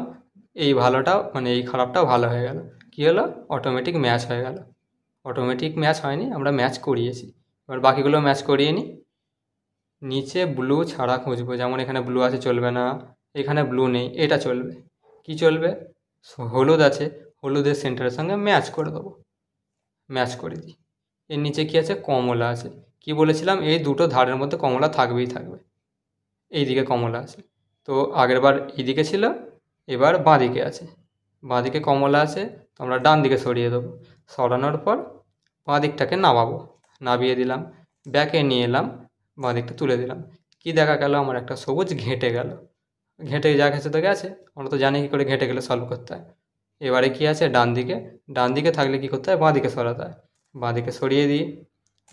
এই ভালোটাও মানে এই খারাপটাও ভালো হয়ে গেল। কী হলো, অটোমেটিক ম্যাচ হয়ে গেল। অটোমেটিক ম্যাচ হয়নি, আমরা ম্যাচ করিয়েছি। এবার বাকিগুলো ম্যাচ করিয়ে নিই। নিচে ব্লু ছাড়া খুঁজবো, যেমন এখানে ব্লু আছে চলবে না, এখানে ব্লু নেই, এটা চলবে। কি চলবে, হলুদ আছে, হলুদের সেন্টারের সঙ্গে ম্যাচ করে দেবো, ম্যাচ করে দিই। এর নিচে কি আছে, কমলা আছে। কি বলেছিলাম, এই দুটো ধারের মধ্যে কমলা থাকবেই থাকবে। এই দিকে কমলা আছে, তো আগের বার এইদিকে ছিল, এবার বাঁ দিকে আছে। বাঁ দিকে কমলা আছে, তো আমরা ডান দিকে সরিয়ে দেবো। সরানোর পর বাঁ দিকটাকে নামাবো, নামিয়ে দিলাম, ব্যাকে নিয়ে এলাম, বাঁ দিকটা তুলে দিলাম। কি দেখা গেল, আমার একটা সবুজ ঘেঁটে গেল। ঘেঁটে যা গেছে তো গেছে, আমরা তো জানি কী করে ঘেঁটে গেলে সলভ করতে হয়। এবারে কি আছে, ডান দিকে, ডান দিকে থাকলে কী করতে হয়, বাঁ দিকে সরাতে হয়। বাঁ দিকে সরিয়ে দিই,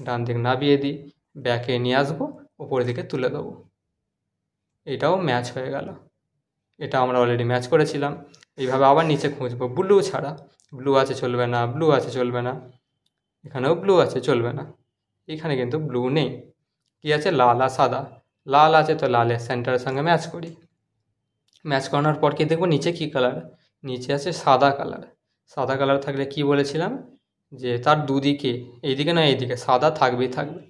ডান দিকে নামিয়ে দিই, ব্যাকে নিয়ে আসবো, ওপরের দিকে তুলে দেবো। এটাও ম্যাচ হয়ে গেল। এটা আমরা অলরেডি ম্যাচ করেছিলাম। এইভাবে আবার নিচে খুঁজবো, ব্লু ছাড়া। ব্লু আছে চলবে না, ব্লু আছে চলবে না, এখানেও ব্লু আছে চলবে না, এখানে কিন্তু ব্লু নেই। কি আছে, লাল আর সাদা। লাল আছে তো লালের সেন্টারের সঙ্গে ম্যাচ করি। ম্যাচ করানোর পর কি দেখবো, নিচে কি কালার, নিচে আছে সাদা কালার। সাদা কালার থাকলে কি বলেছিলাম, যে তার দুদিকে, এইদিকে না এইদিকে সাদা থাকবেই থাকবে।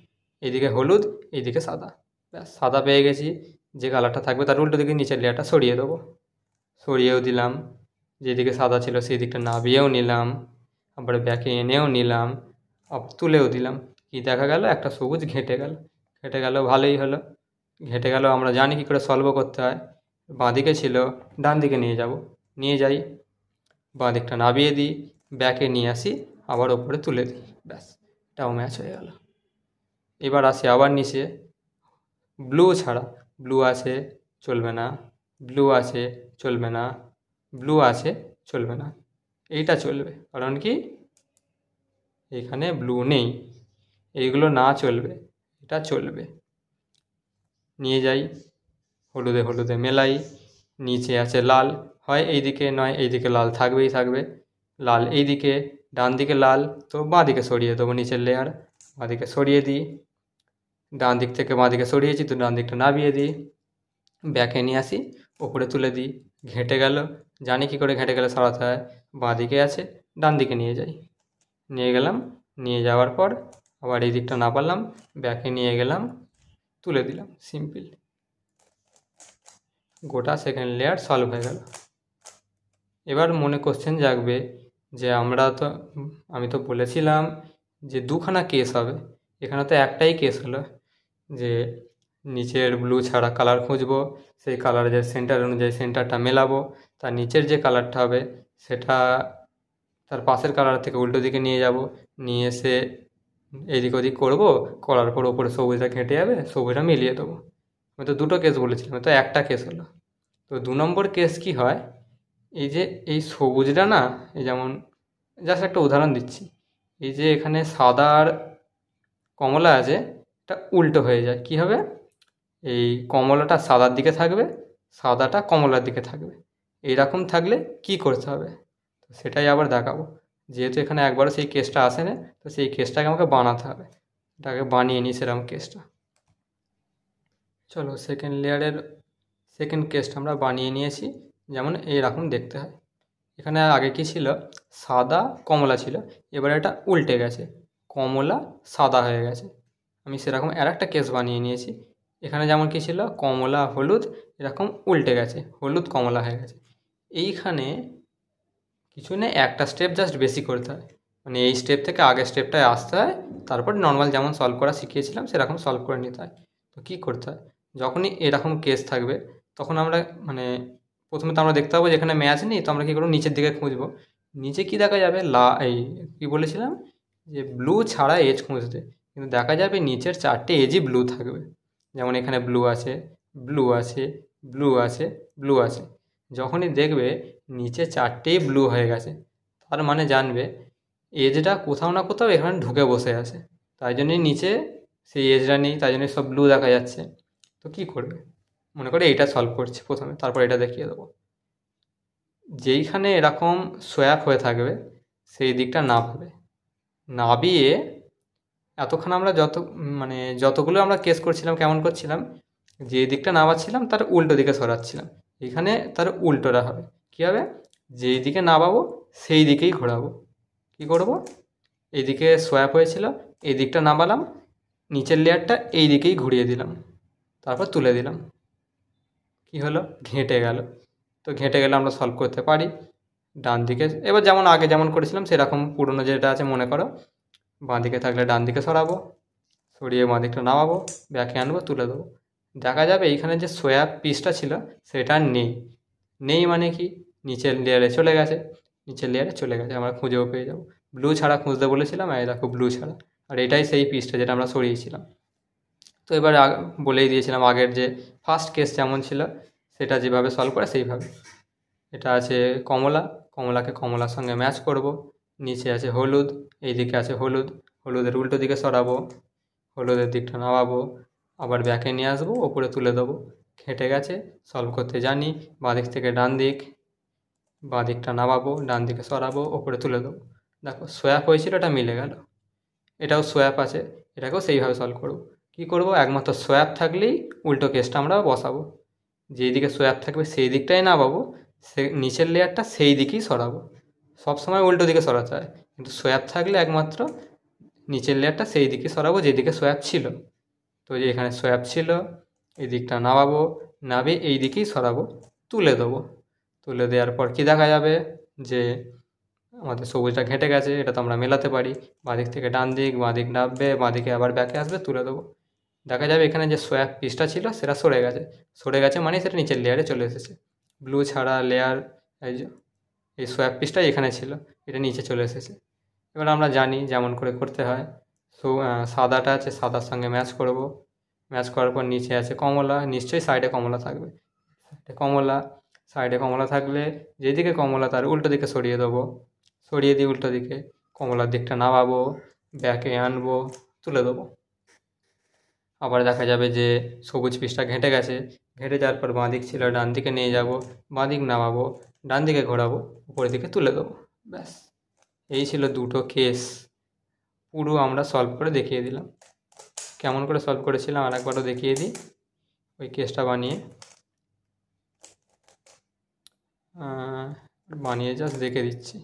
এইদিকে হলুদ, এইদিকে সাদা। ব্যাস, সাদা পেয়ে গেছি। যে কালারটা থাকবে তার উল্টো দিকে নিচের লেয়ারটা সরিয়ে দেবো। সরিয়েও দিলাম, যেদিকে সাদা ছিল সেই দিকটা নামিয়েও নিলাম, আবার ব্যাকে এনেও নিলাম, আবার তুলেও দিলাম। কি দেখা গেল, একটা সবুজ ঘেঁটে গেল। ঘেঁটে গেল, ভালোই হলো। ঘেঁটে গেল, আমরা জানি কী করে সলভ করতে হয়। বাঁদিকে ছিল, ডান দিকে নিয়ে যাব, নিয়ে যাই, বাঁ দিকটা নামিয়ে দিই, ব্যাকে নিয়ে আসি, আবার ওপরে তুলে দিই। ব্যাস, এটাও ম্যাচ হয়ে গেল। এবার আসি আবার নিচে, ব্লু ছাড়া। ব্লু আছে চলবে না, ব্লু আছে চলবে না, ব্লু আছে চলবে না, এইটা চলবে। কারণ কি, এখানে ব্লু নেই, এইগুলো না চলবে, এটা চলবে। নিয়ে যাই, হলুদে হলুদে মেলাই, নিচে আছে লাল, হয় এইদিকে নয় এইদিকে লাল থাকবেই থাকবে। লাল এইদিকে, ডান দিকে লাল, তো বাঁ দিকে সরিয়ে দেবো নিচের লেয়ার, বাঁ দিকে সরিয়ে দিই। ডান দিক থেকে বাঁ দিকে সরিয়েছি, তো ডান দিকটা নামিয়ে দিই, ব্যাকে নিয়ে আসি, ওপরে তুলে দিই। ঘেঁটে গেল, জানি কী করে ঘেঁটে গেলে সরাতে হয়। বাঁ দিকে আছে, ডান দিকে নিয়ে যাই, নিয়ে গেলাম, নিয়ে যাওয়ার পর আবার এই দিকটা না পারলাম, ব্যাকে নিয়ে গেলাম, তুলে দিলাম। সিম্পল, গোটা সেকেন্ড লেয়ার সলভ হয়ে গেল। এবার মনে কোশ্চেন জাগবে যে আমি তো বলেছিলাম যে দুখানা কেস হবে, এখানে তো একটাই কেস হলো, যে নিচের ব্লু ছাড়া কালার খুঁজবো, সেই কালারের যে সেন্টার অনুযায়ী সেন্টারটা মেলাবো, তার নিচের যে কালারটা হবে সেটা তার পাশের কালার থেকে উল্টো দিকে নিয়ে যাব, নিয়ে এসে এদিক ওদিক করবো, করার পর ওপরে সবুজটা ঘেঁটে যাবে, সবুজটা মিলিয়ে দেবো। আমি তো দুটো কেস বলেছিলাম, তো একটা কেস হলো। তো 2 নম্বর কেস কি হয়, এই যে এই সবুজটা না, এই যেমন জাস্ট একটা উদাহরণ দিচ্ছি, এই যে এখানে সাদা আর কমলা আছে, এটা উল্টো হয়ে যায়। কি হবে, এই কমলাটা সাদার দিকে থাকবে, সাদাটা কমলার দিকে থাকবে। এইরকম থাকলে কি করতে হবে, তো সেটাই আবার দেখাবো। যেহেতু এখানে একবারও সেই কেসটা আসে না, তো সেই কেসটাকে আমাকে বানাতে হবে। এটাকে বানিয়ে নিই সেরকম কেসটা। চলো, সেকেন্ড লেয়ারের সেকেন্ড কেসটা আমরা বানিয়ে নিয়েছি, যেমন এইরকম দেখতে হয়। এখানে আগে কি ছিল, সাদা কমলা ছিল, এবার এটা উল্টে গেছে, কমলা সাদা হয়ে গেছে। আমি সেরকম আর একটা কেস বানিয়ে নিয়েছি। এখানে যেমন কি ছিল, কমলা হলুদ, এরকম উল্টে গেছে, হলুদ কমলা হয়ে গেছে। এইখানে কিছু নেই, একটা স্টেপ জাস্ট বেশি করতে হয়, মানে এই স্টেপ থেকে আগের স্টেপটায় আসতে হয়, তারপর নর্মাল যেমন সলভ করা শিখিয়েছিলাম সেরকম সলভ করে নিতে হয়। তো কী করতে হয়, যখনই এরকম কেস থাকবে তখন আমরা মানে প্রথমে তো আমরা দেখতে পাবো যে এখানে ম্যাচ নেই, তো আমরা কী করবো, নিচের দিকে খুঁজবো। নিচে কি দেখা যাবে, এই কী বলেছিলাম, যে ব্লু ছাড়া এজ খুঁজতে, কিন্তু দেখা যাবে নিচের 4টে এজই ব্লু থাকবে। যেমন এখানে ব্লু আছে, ব্লু আছে, ব্লু আছে, ব্লু আছে। যখনই দেখবে নিচে 4টেই ব্লু হয়ে গেছে, তার মানে জানবে এজটা কোথাও না কোথাও এখানে ঢুকে বসে আছে। তাই জন্যই নিচে সেই এজরা নেই, তাই জন্যই সব ব্লু দেখা যাচ্ছে। তো কী করবে, মনে করে এইটা সলভ করছি প্রথমে, তারপর এটা দেখিয়ে দেবো। যেইখানে এরকম সোয়াপ হয়ে থাকবে সেই দিকটা নাববে, নাবিয়ে এতক্ষণ আমরা যতগুলো আমরা কেস করছিলাম কেমন করছিলাম, যে দিকটা নাবাচ্ছিলাম তার উল্টো দিকে সরাচ্ছিলাম। এখানে তার উল্টোটা হবে। কী হবে, যেই দিকে নাবাবো সেই দিকেই ঘোরাবো। কী করব, এইদিকে সোয়াপ হয়েছিল, এই দিকটা নাবালাম, নিচের লেয়ারটা এই দিকেই ঘুরিয়ে দিলাম, তারপর তুলে দিলাম। কি হলো, ঘেঁটে গেল। তো ঘেঁটে গেলে আমরা সলভ করতে পারি। ডান দিকে এবার যেমন আগে যেমন করেছিলাম সেরকম পুরনো যেটা আছে মনে করো, বাঁ দিকে থাকলে ডান দিকে সরাবো, সরিয়ে বাঁ দিকটা নামাবো, ব্যাকে আনবো, তুলে দেবো। দেখা যাবে এইখানে যে সোয়াপ পিসটা ছিল সেটা আর নেই। নেই মানে কি, নিচের লেয়ারে চলে গেছে, নিচের লেয়ারে চলে গেছে, আমরা খুঁজেও পেয়ে যাবো। ব্লু ছাড়া খুঁজতে বলেছিলাম, এই দেখো ব্লু ছাড়া। আর এটাই সেই পিসটা যেটা আমরা সরিয়েছিলাম। তো এবার বলেই দিয়েছিলাম আগের যে ফার্স্ট কেস যেমন ছিল সেটা যেভাবে সলভ করে সেইভাবে। এটা আছে কমলা, কমলাকে কমলার সঙ্গে ম্যাচ করব। নিচে আছে হলুদ, এই দিকে আছে হলুদ, হলুদের উল্টো দিকে সরাবো, হলুদের দিকটা নামাবো, আবার ব্যাকে নিয়ে আসবো, ওপরে তুলে দেবো। ঘেঁটে গেছে, সলভ করতে জানি। বাঁ দিক থেকে ডান দিক, বাঁ দিকটা নামাবো, ডান দিকে সরাবো, ওপরে তুলে দেবো। দেখো সোয়াপ হয়েছিল, এটা মিলে গেল। এটাও সোয়াপ আছে, এটাকেও সেইভাবে সলভ করব। কী করব, একমাত্র সোয়াপ থাকলেই উল্টো কেসটা আমরা বসাবো। যেই দিকে সোয়াপ থাকবে সেই দিকটাই নামাবো, সে নিচের লেয়ারটা সেই দিকেই সরাবো। সবসময় উল্টো দিকে সরাতে হয়, কিন্তু সোয়াপ থাকলে একমাত্র নিচের লেয়ারটা সেই দিকে সরাবো যেদিকে সোয়াপ ছিল। তো যে এখানে সোয়াপ ছিল, এই দিকটা নামাবো, নামিয়ে এই দিকেই সরাবো, তুলে দেবো। তুলে দেওয়ার পর কী দেখা যাবে, যে আমাদের সবুজটা ঘেঁটে গেছে। এটা তো আমরা মেলাতে পারি, বাঁদিক থেকে ডান দিক, বাঁদিক নামবে, বাঁদিকে আবার ব্যাকে আসবে, তুলে দেবো। দেখা যাবে এখানে যে সোয়াপ পিসটা ছিল সেটা সরে গেছে। সরে গেছে মানে সেটা নিচের লেয়ারে চলে এসেছে। ব্লু ছাড়া লেয়ার, এই যে এই সোয়াপ পিসটাই এখানে ছিল, এটা নিচে চলে এসেছে। এবার আমরা জানি যেমন করে করতে হয়। সাদাটা আছে, সাদার সঙ্গে ম্যাচ করব। ম্যাচ করার পর নিচে আছে কমলা, নিশ্চয়ই সাইডে কমলা থাকবে। কমলা, সাইডে কমলা থাকলে যেদিকে কমলা তার উল্টো দিকে সরিয়ে দেবো। সরিয়ে দিয়ে উল্টো দিকে কমলার দিকটা নামাবো, ব্যাকে আনবো, তুলে দেবো। আবার দেখা যাবে যে সবুজ পিসটা ঘেঁটে গেছে। ঘেঁটে যাওয়ার পর বাঁ দিক ছিল, ডান দিকে নিয়ে যাব, বাঁ দিক নামাবো, ডান দিকে ঘোরাবো, উপরের দিকে তুলে দেবো। ব্যাস, এই ছিল দুটো কেস। পুরো আমরা সলভ করে দেখিয়ে দিলাম। কেমন করে সলভ করেছিলাম আর একবারও দেখিয়ে দিই, ওই কেসটা বানিয়ে জাস্ট দেখে দিচ্ছি।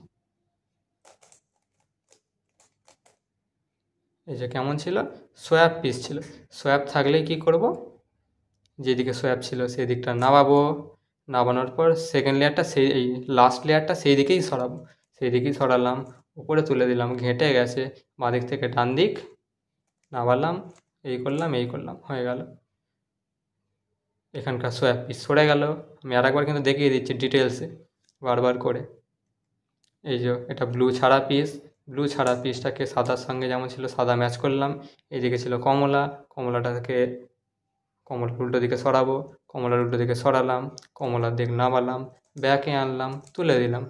এই যে কেমন ছিল, সোয়াপ পিস ছিল। সোয়াপ থাকলে কি করব, যেদিকে সোয়াপ ছিল সেই দিকটা নামাবো, নামানোর পর সেকেন্ড লেয়ারটা এই লাস্ট লেয়ারটা সেই দিকেই সরাবো। সেই দিকেই সরালাম, উপরে তুলে দিলাম, ঘেঁটে গেছে, বাঁ দিক থেকে ডান দিক নামালাম, এই করলাম, হয়ে গেল। এখানকার সোয়াপ পিস সরে গেল। আমি আরেকবার কিন্তু দেখিয়ে দিচ্ছি ডিটেলসে, বারবার করে। এই যে এটা ব্লু ছাড়া পিস, ব্লু ছাড়া পিসটাকে সাদার সঙ্গে যেমন ছিল সাদা ম্যাচ করলাম। এইদিকে ছিল কমলা, কমলাটাকে কমলার উল্টো দিকে সরাবো, কমলার উল্টো দিকে সরালাম, কমলার দিক নামালাম, ব্যাকে আনলাম, তুলে দিলাম।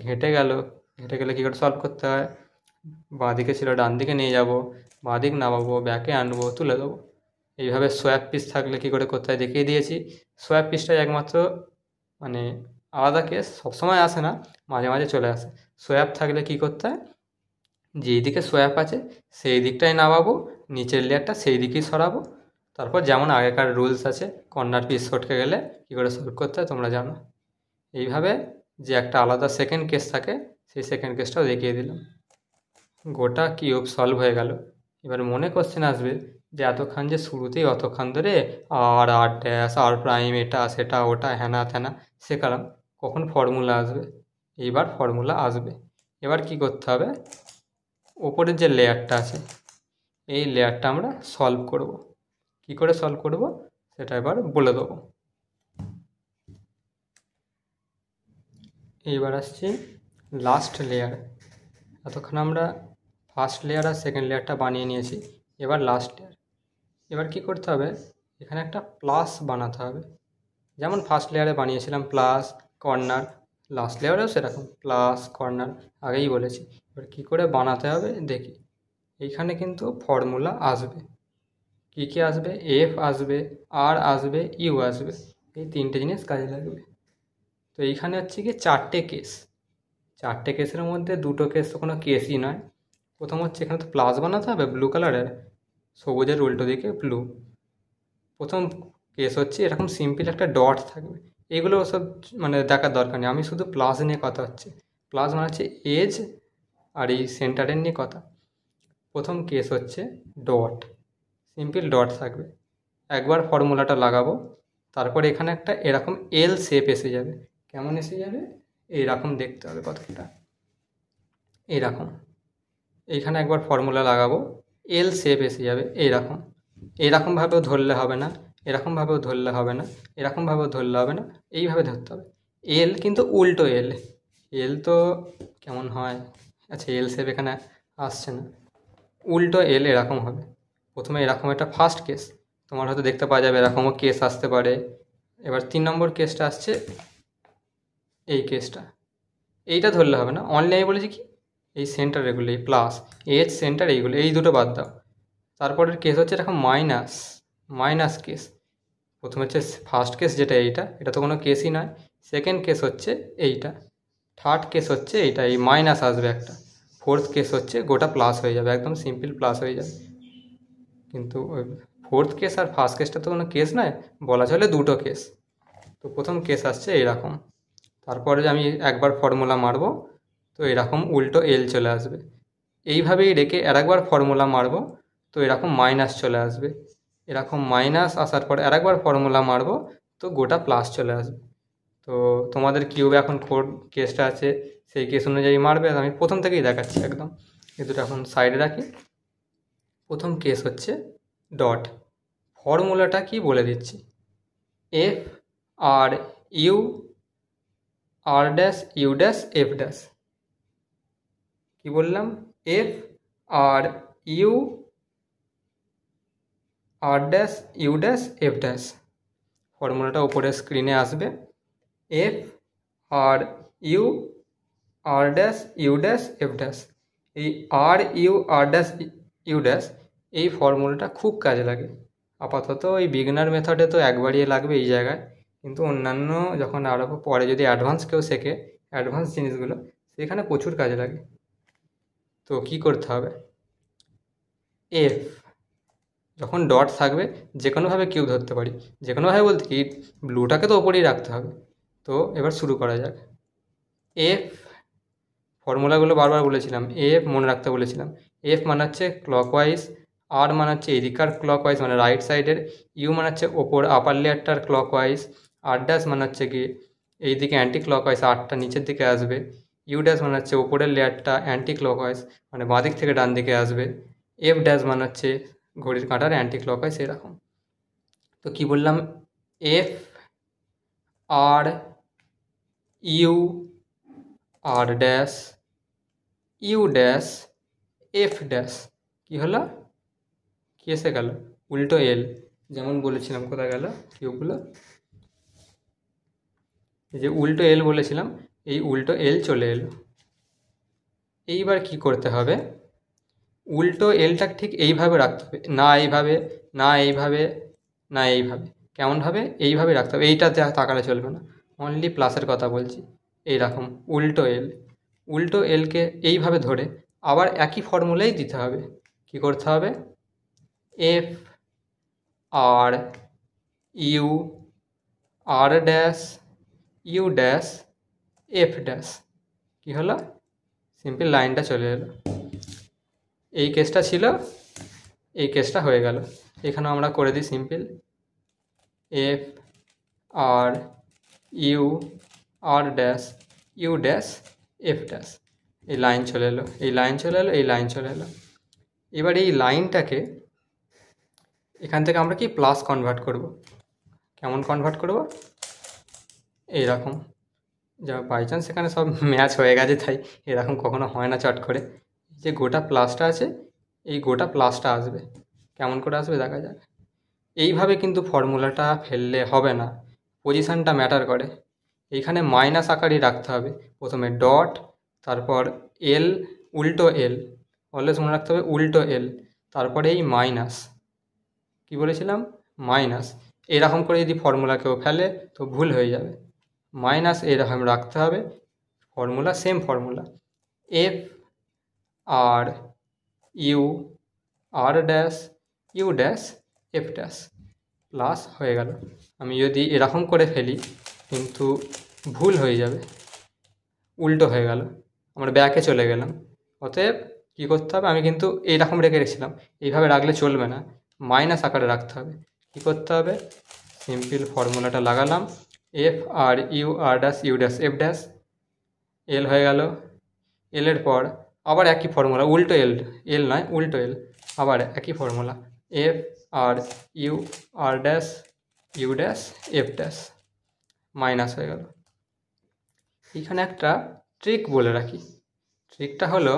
ঘেঁটে গেল, ঘেঁটে গেলে কী করে সলভ করতে হয়, বাঁ দিকে ছিল ডান দিকে নিয়ে যাব, বাঁ দিক নামাবো, ব্যাকে আনবো, তুলে দেবো। এইভাবে সোয়াপ পিস থাকলে কী করে করতে হয় দেখিয়ে দিয়েছি। সোয়াপ পিসটাই একমাত্র আলাদা কেস, সবসময় আসে না, মাঝে মাঝে চলে আসে। সোয়াপ থাকলে কী করতে হয়, যেই দিকে সোয়াপ আছে সেই দিকটাই নামাবো, নিচের লেয়ারটা সেই দিকেই সরাবো। তারপর যেমন আগেকার রুলস আছে, কর্নার পিস সটকে গেলে কী করে সলভ করতে হয় তোমরা জানো। এইভাবে যে একটা আলাদা সেকেন্ড কেস থাকে, সেই সেকেন্ড কেসটাও দেখিয়ে দিলাম। গোটা কিউব সলভ হয়ে গেল। এবার মনে কোশ্চেন আসবে যে এতক্ষণ যে শুরুতেই অতক্ষণ ধরে আর ড্যাশ আর প্রাইম এটা সেটা ওটা হ্যানা ত্যানা শেখালাম, কখন ফর্মুলা আসবে। এইবার ফর্মুলা আসবে। এবার কি করতে হবে, ওপরের যে লেয়ারটা আছে এই লেয়ারটা আমরা সলভ করব। কি করে সলভ করব সেটা এবার বলে দেবো। এইবার আসছি লাস্ট লেয়ার। এতক্ষণ আমরা ফার্স্ট লেয়ার আর সেকেন্ড লেয়ারটা বানিয়ে নিয়েছি, এবার লাস্ট লেয়ার। এবার কি করতে হবে, এখানে একটা প্লাস বানাতে হবে। যেমন ফার্স্ট লেয়ারে বানিয়েছিলাম প্লাস কর্নার, লাস্ট লেয়ারেও সেরকম প্লাস কর্নার, আগেই বলেছি। এবার কী করে বানাতে হবে দেখি। এইখানে কিন্তু ফর্মুলা আসবে। কী কী আসবে? এফ আসবে, আর আসবে, ইউ আসবে, এই তিনটে জিনিস কাজে লাগবে। তো এইখানে হচ্ছে কি চারটে কেস, চারটে কেসের মধ্যে দুটো কেস তো কোনো কেসই নয়। প্রথম হচ্ছে এখানে তো প্লাস বানাতে হবে ব্লু কালারের, সবুজের উল্টো দিকে ব্লু। প্রথম কেস হচ্ছে এরকম সিম্পল একটা ডট থাকবে, এগুলো সব মানে দেখার দরকার নেই, আমি শুধু প্লাস নিয়ে কথা হচ্ছে। প্লাস মানে হচ্ছে এজ আর এই সেন্টারের নিয়ে কথা। প্রথম কেস হচ্ছে ডট, সিম্পল ডট থাকবে। একবার ফর্মুলাটা লাগাবো, তারপরে এখানে একটা এরকম এল শেপ এসে যাবে। কেমন এসে যাবে? এইরকম দেখতে হবে কতটা, এইরকম। এইখানে একবার ফর্মুলা লাগাবো, এল শেপ এসে যাবে এইরকম। এরকমভাবেও ধরলে হবে না, এরকমভাবেও ধরলে হবে না, এরকমভাবেও ধরলে হবে না, এইভাবে ধরতে হবে। এল কিন্তু উল্টো এল, এল তো কেমন হয়, আচ্ছা এল শেপ এখানে আসছে না, উল্টো এল এরকম হবে। প্রথমে এরকম একটা ফার্স্ট কেস, তোমার হয়তো দেখতে পাওয়া যাবে এরকমও কেস আসতে পারে। এবার 3 নম্বর কেসটা আসছে, এই কেসটা, এইটা ধরলে হবে না, অনলি আমি বলেছি কি এই সেন্টার এগুলো, এই প্লাস এজ সেন্টার এইগুলো, এই দুটো বাদ দাও। তারপরের কেস হচ্ছে এরকম মাইনাস, মাইনাস কেস। প্রথমে হচ্ছে ফার্স্ট কেস যেটা, এইটা, এটা তো কোনো কেসই নয়। সেকেন্ড কেস হচ্ছে এইটা, থার্ড কেস হচ্ছে এইটা, এই মাইনাস আসবে একটা। ফোর্থ কেস হচ্ছে গোটা প্লাস হয়ে যাবে, একদম সিম্পল প্লাস হয়ে যাবে। কিন্তু ওই ফোর্থ কেস আর ফার্স্ট কেসটা তো কোনো কেস নয়, বলা চলে দুটো কেস। তো প্রথম কেস আসছে এইরকম, তারপরে আমি একবার ফর্মুলা মারবো, তো এরকম উল্টো এল চলে আসবে। এইভাবেই রেখে আরেকবার ফর্মুলা মারবো, তো এরকম মাইনাস চলে আসবে। এরকম মাইনাস আসার পর আরেকবার ফর্মুলা মারবো, তো গোটা প্লাস চলে আসবে। তো তোমাদের কিউবে এখন কোড কেসটা আছে, সেই কেস অনুযায়ী মারবে। আমি প্রথম থেকেই দেখাচ্ছি একদম, এই দুটো এখন সাইডে রাখি। প্রথম কেস হচ্ছে ডট, ফর্মুলাটা কি বলে দিচ্ছি, F R U R dash U dash F dash. কী বললাম? F R U R dash U dash F dash. ফর্মুলাটা ওপরে স্ক্রিনে আসবে, F R U R dash U dash F dash. এই R U R dash U dash, এই ফর্মুলাটা খুব কাজে লাগে। আপাতত এই বিগনার মেথডে তো একবারই লাগবে এই জায়গায়, কিন্তু অন্যান্য যখন আরও পরে যদি অ্যাডভান্স কেউ শেখে অ্যাডভান্স জিনিসগুলো, সেখানে প্রচুর কাজে লাগে। তো কি করতে হবে, এফ যখন ডট থাকবে যে কোনোভাবে কিউ ধরতে পারি, যে কোনোভাবে বলতে কি ব্লুটাকে তো ওপরেই রাখতে হবে। তো এবার শুরু করা যাক। এফ, ফর্মুলাগুলো বারবার বলেছিলাম, এফ মনে রাখতে বলেছিলাম। এফ মানে হচ্ছে ক্লকওয়াইজ, আর মানে হচ্ছে এদিকার ক্লকওয়াইজ মানে রাইট সাইডের, ইউ মানে হচ্ছে ওপর আপার লেয়ারটার ক্লকওয়াইজ, আর ড্যাশ মানে হচ্ছে কি এইদিকে অ্যান্টি ক্লকওয়াইজ, আরটা নিচের দিকে আসবে, ইউ ড্যাশ মানে হচ্ছে ওপরের লেয়ারটা অ্যান্টি ক্লকওয়াইজ মানে বাঁ দিক থেকে ডান দিকে আসবে, এফ ড্যাশ মানে হচ্ছে ঘড়ির কাঁটার অ্যান্টি ক্লকওয়াইজ এরকম। তো কি বললাম, F R U R dash U dash F dash. কী হলো, কী এসে গেল? উল্টো এল, যেমন বলেছিলাম। কোথায় গেল কিউগুলো? এই যে উল্টো এল বলেছিলাম, এই উল্টো এল চলে এলো। এইবার কি করতে হবে, উল্টো এলটা ঠিক এইভাবে রাখতে হবে, না এইভাবে, না এইভাবে, না এইভাবে। কেমনভাবে? এইভাবে রাখতে হবে, এইটা তাকালে চলবে না, অনলি প্লাসের কথা বলছি। এইরকম উল্টো এল, উল্টো এলকে এইভাবে ধরে আবার একই ফর্মুলাই দিতে হবে। কি করতে হবে, F R U R dash U dash F dash. কী হলো? সিম্পল লাইনটা চলে এলো। এই কেসটা ছিল, এই কেসটা হয়ে গেল। এখানেও আমরা করে দিই simple, F R U R dash U dash F dash. এই লাইন চলে এলো, এই লাইন চলে এলো, এই লাইন চলে এলো। এবার এই লাইনটাকে এখান থেকে আমরা কি প্লাস কনভার্ট করব। কেমন কনভার্ট করব? এইরকম, যা বাই চান্স এখানে সব ম্যাচ হয়ে গেছে তাই এরকম কখনো হয় না চট করে। যে গোটা প্লাসটা আছে, এই গোটা প্লাসটা আসবে। কেমন করে আসবে দেখা যাক। এইভাবে কিন্তু ফর্মুলাটা ফেললে হবে না, পজিশানটা ম্যাটার করে। এইখানে মাইনাস আকারই রাখতে হবে, প্রথমে ডট, তারপর এল, উল্টো এল, অলওয়েজ মনে রাখতে হবে উল্টো এল, তারপরে এই মাইনাস, কি বলেছিলাম, মাইনাস। এরকম করে যদি ফর্মুলা কেউ ফেলে তো ভুল হয়ে যাবে। মাইনাস এরকম রাখতে হবে, formula same formula, F R U R dash U dash F dash plus হয়ে গেল। আমি যদি এরকম করে ফেলি কিন্তু ভুল হয়ে যাবে, উল্টো হয়ে গেল, আমরা ব্যাকে চলে গেলাম। অতএব কী করতে হবে, আমি কিন্তু এইরকম রেখে রেখেছিলাম, এইভাবে রাখলে চলবে না, মাইনাস আকারে রাখতে হবে। কী করতে হবে, সিম্পল ফর্মুলাটা লাগালাম, F R U R dash U dash F dash, L হয়ে গেল। এলের পর আবার একই ফর্মুলা, উল্টো এল, এল নয় উল্টো এল, আবার একই ফর্মুলা, F R U R dash U dash F dash, minus হয়ে গেল। এখানে একটা ট্রিক বলে রাখি, ট্রিকটা হলো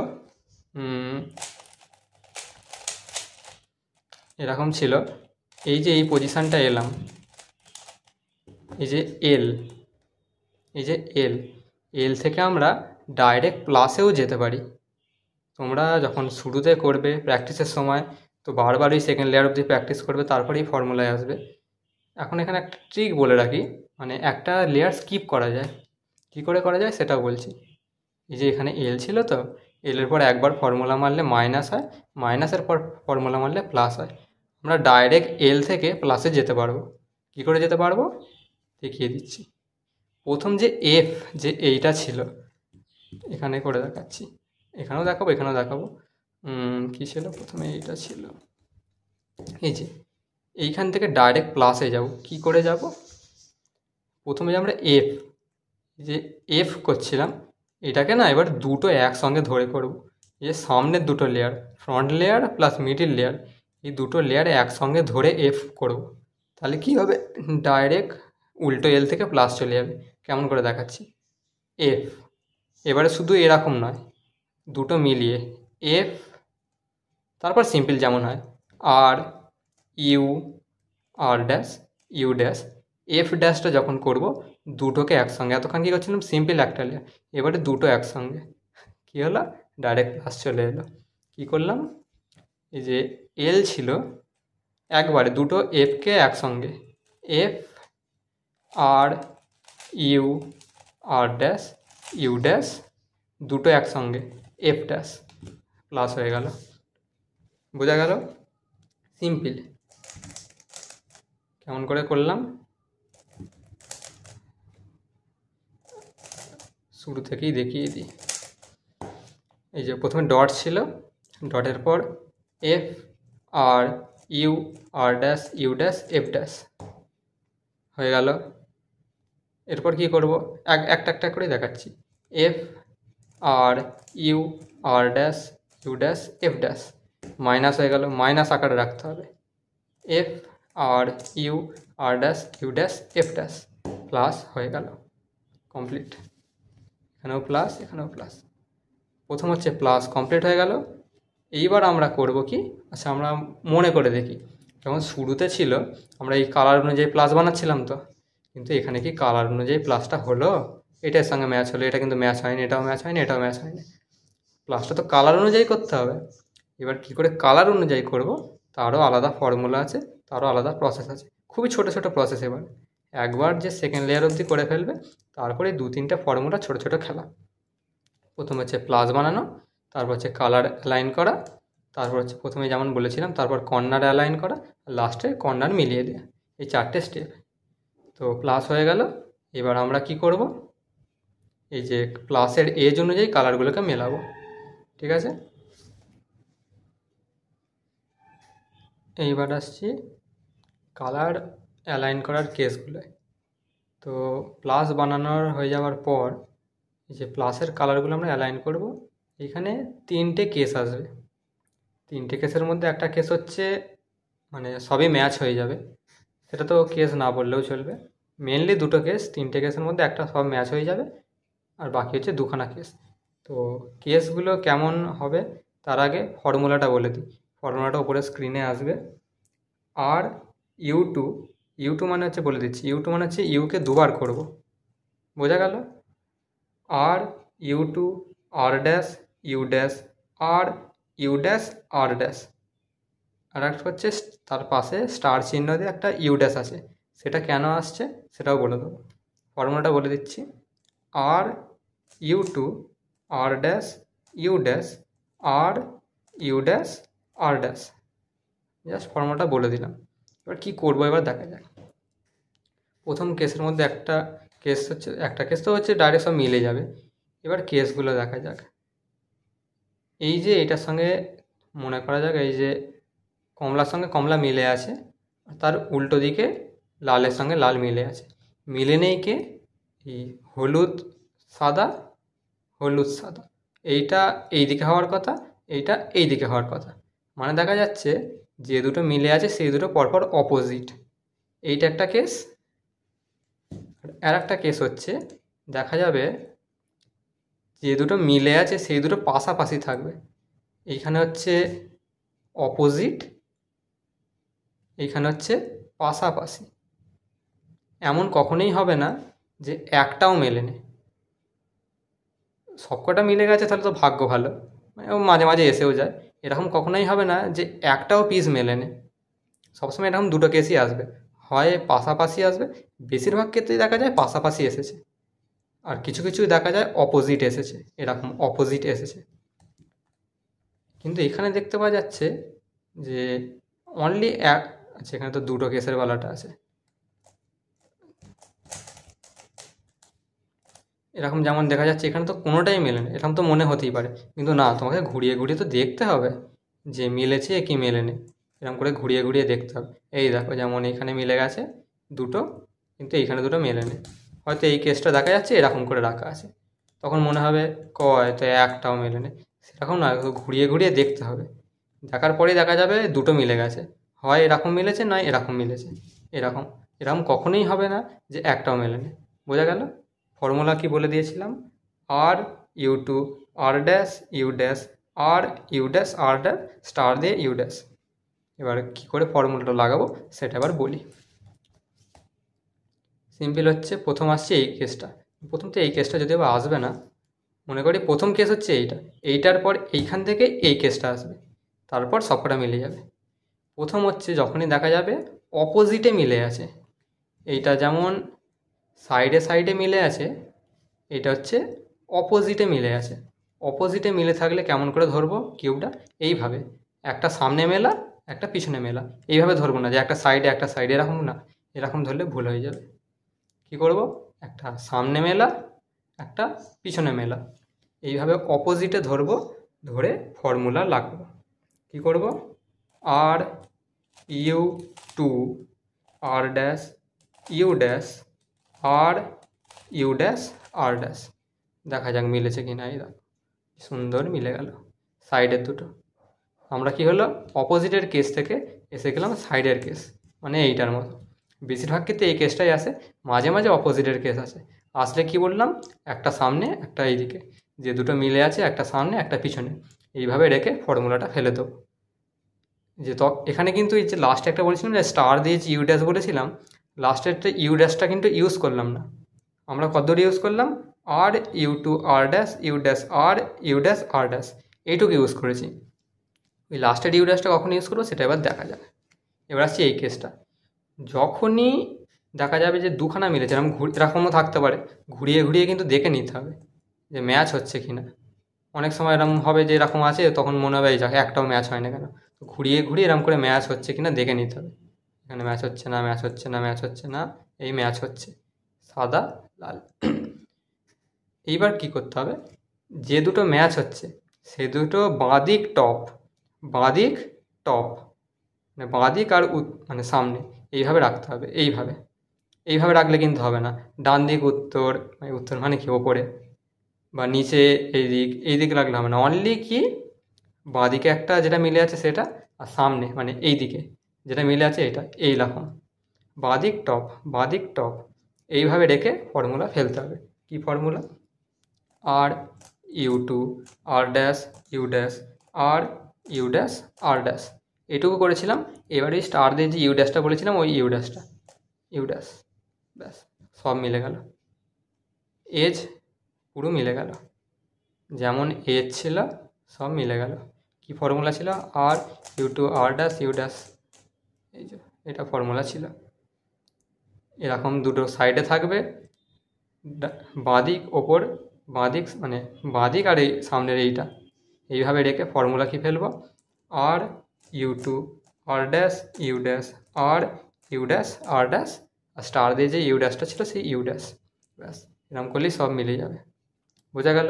এরকম ছিল, এই যে এই পজিশানটা এলাম, এই যে এল, এই যে এল, এল থেকে আমরা ডাইরেক্ট প্লাসেও যেতে পারি। তোমরা যখন শুরুতে করবে প্র্যাকটিসের সময় তো বারবার ওই সেকেন্ড লেয়ার অবধি প্র্যাকটিস করবে, তারপরেই ফর্মুলায় আসবে। এখন এখানে একটা ট্রিক বলে রাখি, মানে একটা লেয়ার স্কিপ করা যায়, কী করে করা যায় সেটাও বলছি। এই যে এখানে এল ছিল, তো এলের পর একবার ফর্মুলা মারলে মাইনাস হয়, মাইনাসের পর ফর্মুলা মারলে প্লাস হয়। আমরা ডাইরেক্ট এল থেকে প্লাসে যেতে পারবো। কী করে যেতে পারবো দেখিয়ে দিচ্ছি। প্রথম যে এফ, যে এইটা ছিল, এখানে করে দেখাচ্ছি, এখানেও দেখাবো এখানেও দেখাবো। কী ছিল, প্রথমে এইটা ছিল, এই যে এইখান থেকে ডাইরেক্ট প্লাসে যাব। কি করে যাব, প্রথমে যে আমরা এফ, যে এফ করছিলাম এটাকে না এবার দুটো একসঙ্গে ধরে করব। এই যে সামনের দুটো layer, front layer plus middle layer, এই দুটো লেয়ার একসঙ্গে ধরে এফ করব। তাহলে কি হবে, ডাইরেক্ট উল্টো এল থেকে প্লাস চলে যাবে। কেমন করে দেখাচ্ছি, এফ, এবারে শুধু এরকম নয়, দুটো মিলিয়ে এফ, তারপর সিম্পল যেমন হয় R U R dash U dash F ড্যাশটা যখন করব দুটোকে একসঙ্গে, এতক্ষণ কী করছিলাম সিম্পল একটা লেয়ার, এবারে দুটো একসঙ্গে, কী হলো, ডাইরেক্ট প্লাস চলে এলো। কী করলাম, এই যে এল ছিল একবারে দুটো এফকে একসঙ্গে, F R U R dash U dash দুটো একসঙ্গে এফ ড্যাশ প্লাস হয়ে গেল। বোঝা গেল, সিম্পল। কেমন করে করলাম, শুরু থেকেই দেখিয়ে দিই। এই যে প্রথমে ডট ছিল, ডটের পর F R U R dash U dash F dash হয়ে গেল। এরপর কি করব, একটা একটা করে দেখাচ্ছি, F R U R dash U dash F dash, minus হয়ে গেল, মাইনাস আকারে রাখতে হবে, F R U R dash U dash F dash plus হয়ে গেল, কমপ্লিট। এখানেও প্লাস এখানেও প্লাস, প্রথম হচ্ছে প্লাস কমপ্লিট হয়ে গেল। এইবার আমরা করব কি, আচ্ছা আমরা মনে করে দেখি, যখন শুরুতে ছিল আমরা এই কালার অনুযায়ী প্লাস বানাচ্ছিলাম তো, কিন্তু এখানে কি কালার অনুযায়ী প্লাসটা হলো, এটার সঙ্গে ম্যাচ হলো, এটা কিন্তু ম্যাচ হয়নি, এটাও ম্যাচ হয়নি, এটাও ম্যাচ হয়নি। প্লাসটা তো কালার অনুযায়ী করতে হবে। এবার কি করে কালার অনুযায়ী করব, তারও আলাদা ফর্মুলা আছে, তারও আলাদা প্রসেস আছে, খুবই ছোটো ছোটো প্রসেস। এবার একবার যে সেকেন্ড লেয়ার অবধি করে ফেলবে, তারপরে দু তিনটে ফর্মুলা ছোটো ছোটো খেলা। প্রথম হচ্ছে প্লাস বানানো, তারপর হচ্ছে কালার অ্যালাইন করা, তারপর হচ্ছে প্রথমে যেমন বলেছিলাম, তারপর কর্নার অ্যালাইন করা, আর লাস্টে কর্নার মিলিয়ে দেওয়া, এই চারটে স্টেপ। তো প্লাস হয়ে গেল। এবার আমরা কি করব, এই যে প্লাসের এজ অনুযায়ী কালারগুলোকে মেলাবো, ঠিক আছে। এইবার আসছি কালার অ্যালাইন করার কেসগুলোয়। তো প্লাস বানানোর হয়ে যাওয়ার পর এই যে প্লাসের কালারগুলো আমরা অ্যালাইন করব। এখানে তিনটে কেস আসবে, তিনটে কেসের মধ্যে একটা কেস হচ্ছে মানে সবই ম্যাচ হয়ে যাবে, সেটা তো কেস না বললেও চলবে। মেনলি দুটো কেস, তিনটে কেসের মধ্যে একটা সব ম্যাচ হয়ে যাবে, আর বাকি হচ্ছে দুখানা কেস। তো কেসগুলো কেমন হবে তার আগে ফর্মুলাটা বলে দিই। ফর্মুলাটা উপরে স্ক্রিনে আসবে, আর ইউ টু মানে হচ্ছে, বলে দিচ্ছি, ইউ টু মানে হচ্ছে ইউকে দুবার করব, বোঝা গেল। R U two R dash U dash R U dash R dash, আর একটা হচ্ছে তার পাশে স্টার চিহ্ন দিয়ে একটা ইউ ড্যাশ আছে, সেটা কেন আসছে সেটাও বলে দেবো। ফর্মুলাটা বলে দিচ্ছি, R U two R dash U dash R U dash R dash. Just ফর্মুলাটা বলে দিলাম। এবার কী করবো এবার দেখা যাক। প্রথম কেসের মধ্যে একটা কেস তো হচ্ছে ডাইরেক্ট সব মিলে যাবে। এবার কেসগুলো দেখা যাক। এই যে এটার সঙ্গে মনে করা যাক এই যে কমলার সঙ্গে কমলা মিলে আছে, তার উল্টো দিকে লালের সঙ্গে লাল মিলে আছে। মিলে নেই কে? এই হলুদ সাদা, হলুদ সাদা। এইটা এই দিকে হওয়ার কথা, এইটা এই দিকে হওয়ার কথা। মানে দেখা যাচ্ছে যে দুটো মিলে আছে সেই দুটো পরপর অপোজিট। এইটা একটা কেস। আর একটা কেস হচ্ছে দেখা যাবে যে দুটো মিলে আছে সেই দুটো পাশাপাশি থাকবে। এইখানে হচ্ছে অপোজিট, এইখানে হচ্ছে পাশাপাশি। এমন কখনোই হবে না যে একটাও মেলে নেই। সবকটা মিলে গেছে তাহলে তো ভাগ্য ভালো, মানে ও মাঝে মাঝে এসেও যায়। এরকম কখনোই হবে না যে একটাও পিস মেলে নেই। সবসময় এরকম দুটো কেসই আসবে, হয় পাশাপাশি আসবে, বেশিরভাগ ক্ষেত্রেই দেখা যায় পাশাপাশি এসেছে, আর কিছু কিছু দেখা যায় অপোজিট এসেছে, এরকম অপোজিট এসেছে। কিন্তু এখানে দেখতে পাওয়া যাচ্ছে যে অনলি এক আচ্ছা, এখানে তো দুটো কেসের বেলাটা আছে। এরকম যেমন দেখা যাচ্ছে এখানে তো কোনোটাই মেলে না, এরকম তো মনে হতেই পারে, কিন্তু না, তোমাকে ঘুরিয়ে ঘুরিয়ে তো দেখতে হবে যে মিলেছে কি মেলেনি। এরকম করে ঘুরিয়ে ঘুরিয়ে দেখতে হবে। এই দেখো, যেমন এখানে মিলে গেছে দুটো, কিন্তু এইখানে দুটো মেলেনি। হয়তো এই কেসটা দেখা যাচ্ছে এরকম করে রাখা আছে, তখন মনে হবে হয়তো একটাও মেলেনি। সেরকম না, ঘুরিয়ে ঘুরিয়ে দেখতে হবে। দেখার পরেই দেখা যাবে দুটো মিলে গেছে, হয় এরকম মিলেছে নয় এরকম মিলেছে। এরকম এরকম কখনোই হবে না যে একটাও মেলেনি। বোঝা গেল? ফর্মুলা কি বলে দিয়েছিলাম? R U two R dash U dash R U dash R dash star দিয়ে ইউ ড্যাশ। এবার কী করে ফর্মুলাটা লাগাবো সেটা এবার বলি। সিম্পল হচ্ছে, প্রথম আসছে এই কেসটা। প্রথম তো এই কেসটা যদিও বা আসবে না, মনে করি প্রথম কেস হচ্ছে এইটা, এইটার পর এইখান থেকে এই কেসটা আসবে, তারপর সবকটা মিলে যাবে। প্রথম হচ্ছে যখনই দেখা যাবে অপোজিটে মিলে আছে, এইটা যেমন সাইডে সাইডে মিলে আছে, এটা হচ্ছে অপোজিটে মিলে আছে। অপোজিটে মিলে থাকলে কেমন করে ধরবো কিউবটা? এইভাবে, একটা সামনে মেলা একটা পিছনে মেলা, এইভাবে ধরবো না যে একটা সাইডে এরকম না, এরকম ধরলে ভুল হয়ে যাবে। কি করব? একটা সামনে মেলা একটা পিছনে মেলা, এইভাবে অপোজিটে ধরবো, ধরে ফর্মুলা লাগবো। কি করব? R U two R dash U dash R U dash R dash. দেখা যাক মিলেছে কি না। এই দেখো, সুন্দর মিলে গেল সাইডের দুটো। আমরা কি হলো, অপোজিটের কেস থেকে এসে গেলাম সাইডের কেস, মানে এইটার মতো। বেশিরভাগ ক্ষেত্রে এই কেসটাই আসে, মাঝে মাঝে অপোজিটের কেস আসে। আসলে কি বললাম, একটা সামনে একটা এইদিকে, যে দুটো মিলে আছে একটা সামনে একটা পিছনে, এইভাবে রেখে ফর্মুলাটা ফেলে দেবো। যে তো এখানে কিন্তু এই যে লাস্টে একটা বলেছিলাম যে স্টার দিয়েছি ইউ ড্যাশ বলেছিলাম, লাস্টেরটা ইউ ড্যাশটা কিন্তু ইউজ করলাম না। আমরা কতদূর ইউজ করলাম? R U two R dash U dash R U dash R dash, এইটুকু ইউজ করেছি। ওই লাস্টের ইউ ড্যাশটা কখন ইউজ করবো সেটা এবার দেখা যাবে। এবার আসছি এই কেসটা, যখনই দেখা যাবে যে দুখানা মিলেছে, এরকমও থাকতে পারে, ঘুরিয়ে ঘুরিয়ে কিন্তু দেখে নিতে হবে যে ম্যাচ হচ্ছে কি না। অনেক সময় এরকম হবে যে এরকম আছে, তখন মনে হবে এই যাক একটাও ম্যাচ হয় না কেন। তো ঘুরিয়ে ঘুরিয়ে এরকম করে ম্যাচ হচ্ছে কি না দেখে নিতে হবে। এখানে ম্যাচ হচ্ছে না, ম্যাচ হচ্ছে না, ম্যাচ হচ্ছে না, এই ম্যাচ হচ্ছে, সাদা লাল। এইবার কি করতে হবে, যে দুটো ম্যাচ হচ্ছে সে দুটো বাঁদিক টপ মানে বাঁদিক আর মানে সামনে এইভাবে রাখতে হবে। এইভাবে রাখলে কিন্তু হবে না। ডান দিক উত্তর, মানে উত্তর মানে কি ওপরে, বা নিচে এই দিক রাখলে হবে না। অনলি কি বাঁদিকে একটা যেটা মিলে আছে সেটা, আর সামনে মানে এই দিকে যেটা মিলে আছে এটা, এইরকম বাঁদিক টপ এইভাবে রেখে ফর্মুলা ফেলতে হবে। কি formula? R U two R dash U dash R U dash R dash, এটুকু করেছিলাম। এবারে স্টার দিয়ে যে ইউ ড্যাশটা বলেছিলাম ওই ইউ ড্যাশ, ব্যাস সব মিলে গেল। এজ পুরো মিলে গেল, যেমন এজ ছিল সব মিলে গেল। কি কী ফর্মুলা ছিল, R U two R dash U dash, এই যে এটা ফর্মুলা ছিল। এরকম দুটো সাইডে থাকবে, বাঁদিক ওপর, বাঁদিক মানে বাঁদিক আর এই সামনের এইটা এইভাবে রেখে ফর্মুলা কি ফেলবো, R U two R dash U dash, R U dash R dash, আর স্টার দিয়ে যে ইউ ড্যাশটা ছিল সেই ইউ ড্যাশ, ব্যাস এরকম করলেই সব মিলে যাবে। বোঝা গেল?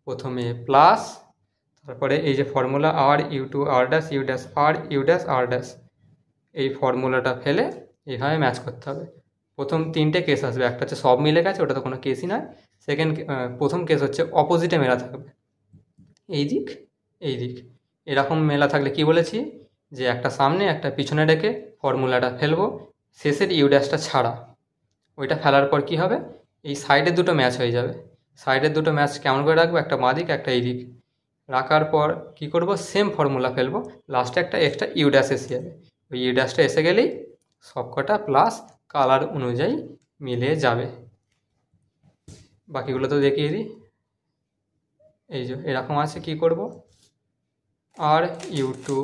প্রথমে প্লাস, তারপরে এই যে formula R U two R dash U dash, R U dash R dash, এই ফর্মুলাটা ফেলে এইভাবে ম্যাচ করতে হবে। প্রথম তিনটে কেস আসবে, একটা হচ্ছে সব মিলে গেছে, ওটা তো কোনো কেসই নয়। প্রথম কেস হচ্ছে অপোজিটে মেলা থাকবে, এই দিক এই দিক, এরকম মেলা থাকলে কি বলেছি, যে একটা সামনে একটা পিছনে রেখে ফর্মুলাটা ফেলবো, শেষের ইউ ড্যাশটা ছাড়া। ওইটা ফেলার পর কি হবে, এই সাইডের দুটো ম্যাচ হয়ে যাবে। সাইডের দুটো ম্যাচ কেমন করে রাখবো, একটা বাঁ দিক একটা এই দিক, রাখার পর কি করব, সেম ফর্মুলা ফেলবো, লাস্টে একটা এক্সট্রা ইউ ড্যাশ এসে যাবে। ওই ইউ ড্যাশটা এসে গেলেই সবকটা প্লাস কালার অনুযায়ী মিলে যাবে। বাকিগুলো তো দেখিয়ে দিই। এই যে এরকম আছে, কি করব, R U two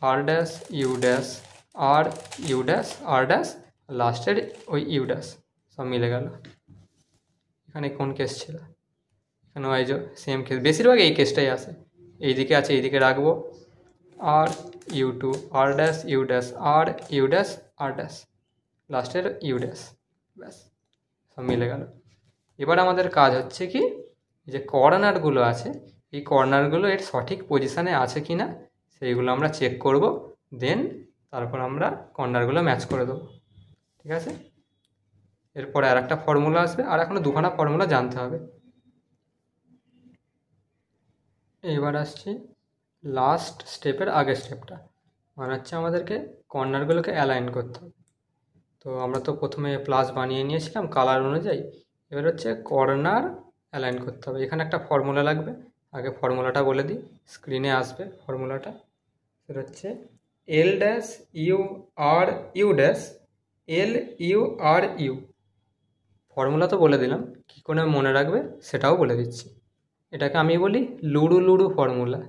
R dash U dash, R U dash R dash, লাস্টের ওই ইউ ড্যাশ, সব মিলে গেল। এখানে কোন কেস ছিল, এখানে এই যে সেম কেস, বেশিরভাগ এই কেসটাই আসে। এইদিকে আছে, এইদিকে রাখবো, R U two R dash U dash, R U dash R dash, লাস্টের ইউ ড্যাশ, ব্যাস সব মিলে গেল। এবার আমাদের কাজ হচ্ছে কি, এই যে কর্নারগুলো আছে, এই কর্নারগুলো এর সঠিক পজিশানে আছে কি না সেইগুলো আমরা চেক করব, দেন তারপর আমরা কর্নারগুলো ম্যাচ করে দেবো। ঠিক আছে? এরপরে আর একটা ফর্মুলা আসবে, আর এখনও দুখানা ফর্মুলা জানতে হবে। এবার আসছি লাস্ট স্টেপের আগের স্টেপটা, মানে হচ্ছে আমাদেরকে কর্নারগুলোকে অ্যালাইন করতে হবে। তো আমরা তো প্রথমে প্লাস বানিয়ে নিয়েছিলাম কালার অনুযায়ী, এবার হচ্ছে কর্নার অ্যালাইন করতে হবে। এখানে একটা ফর্মুলা লাগবে, আগে ফর্মুলাটা বলে দিই, স্ক্রিনে আসবে ফর্মুলাটা। সেটা হচ্ছে L dash U R U dash, L U R U. Formula তো বলে দিলাম, কী করে মনে রাখবে সেটাও বলে দিচ্ছি। এটাকে আমি বলি লুডু লুডু ফর্মুলা।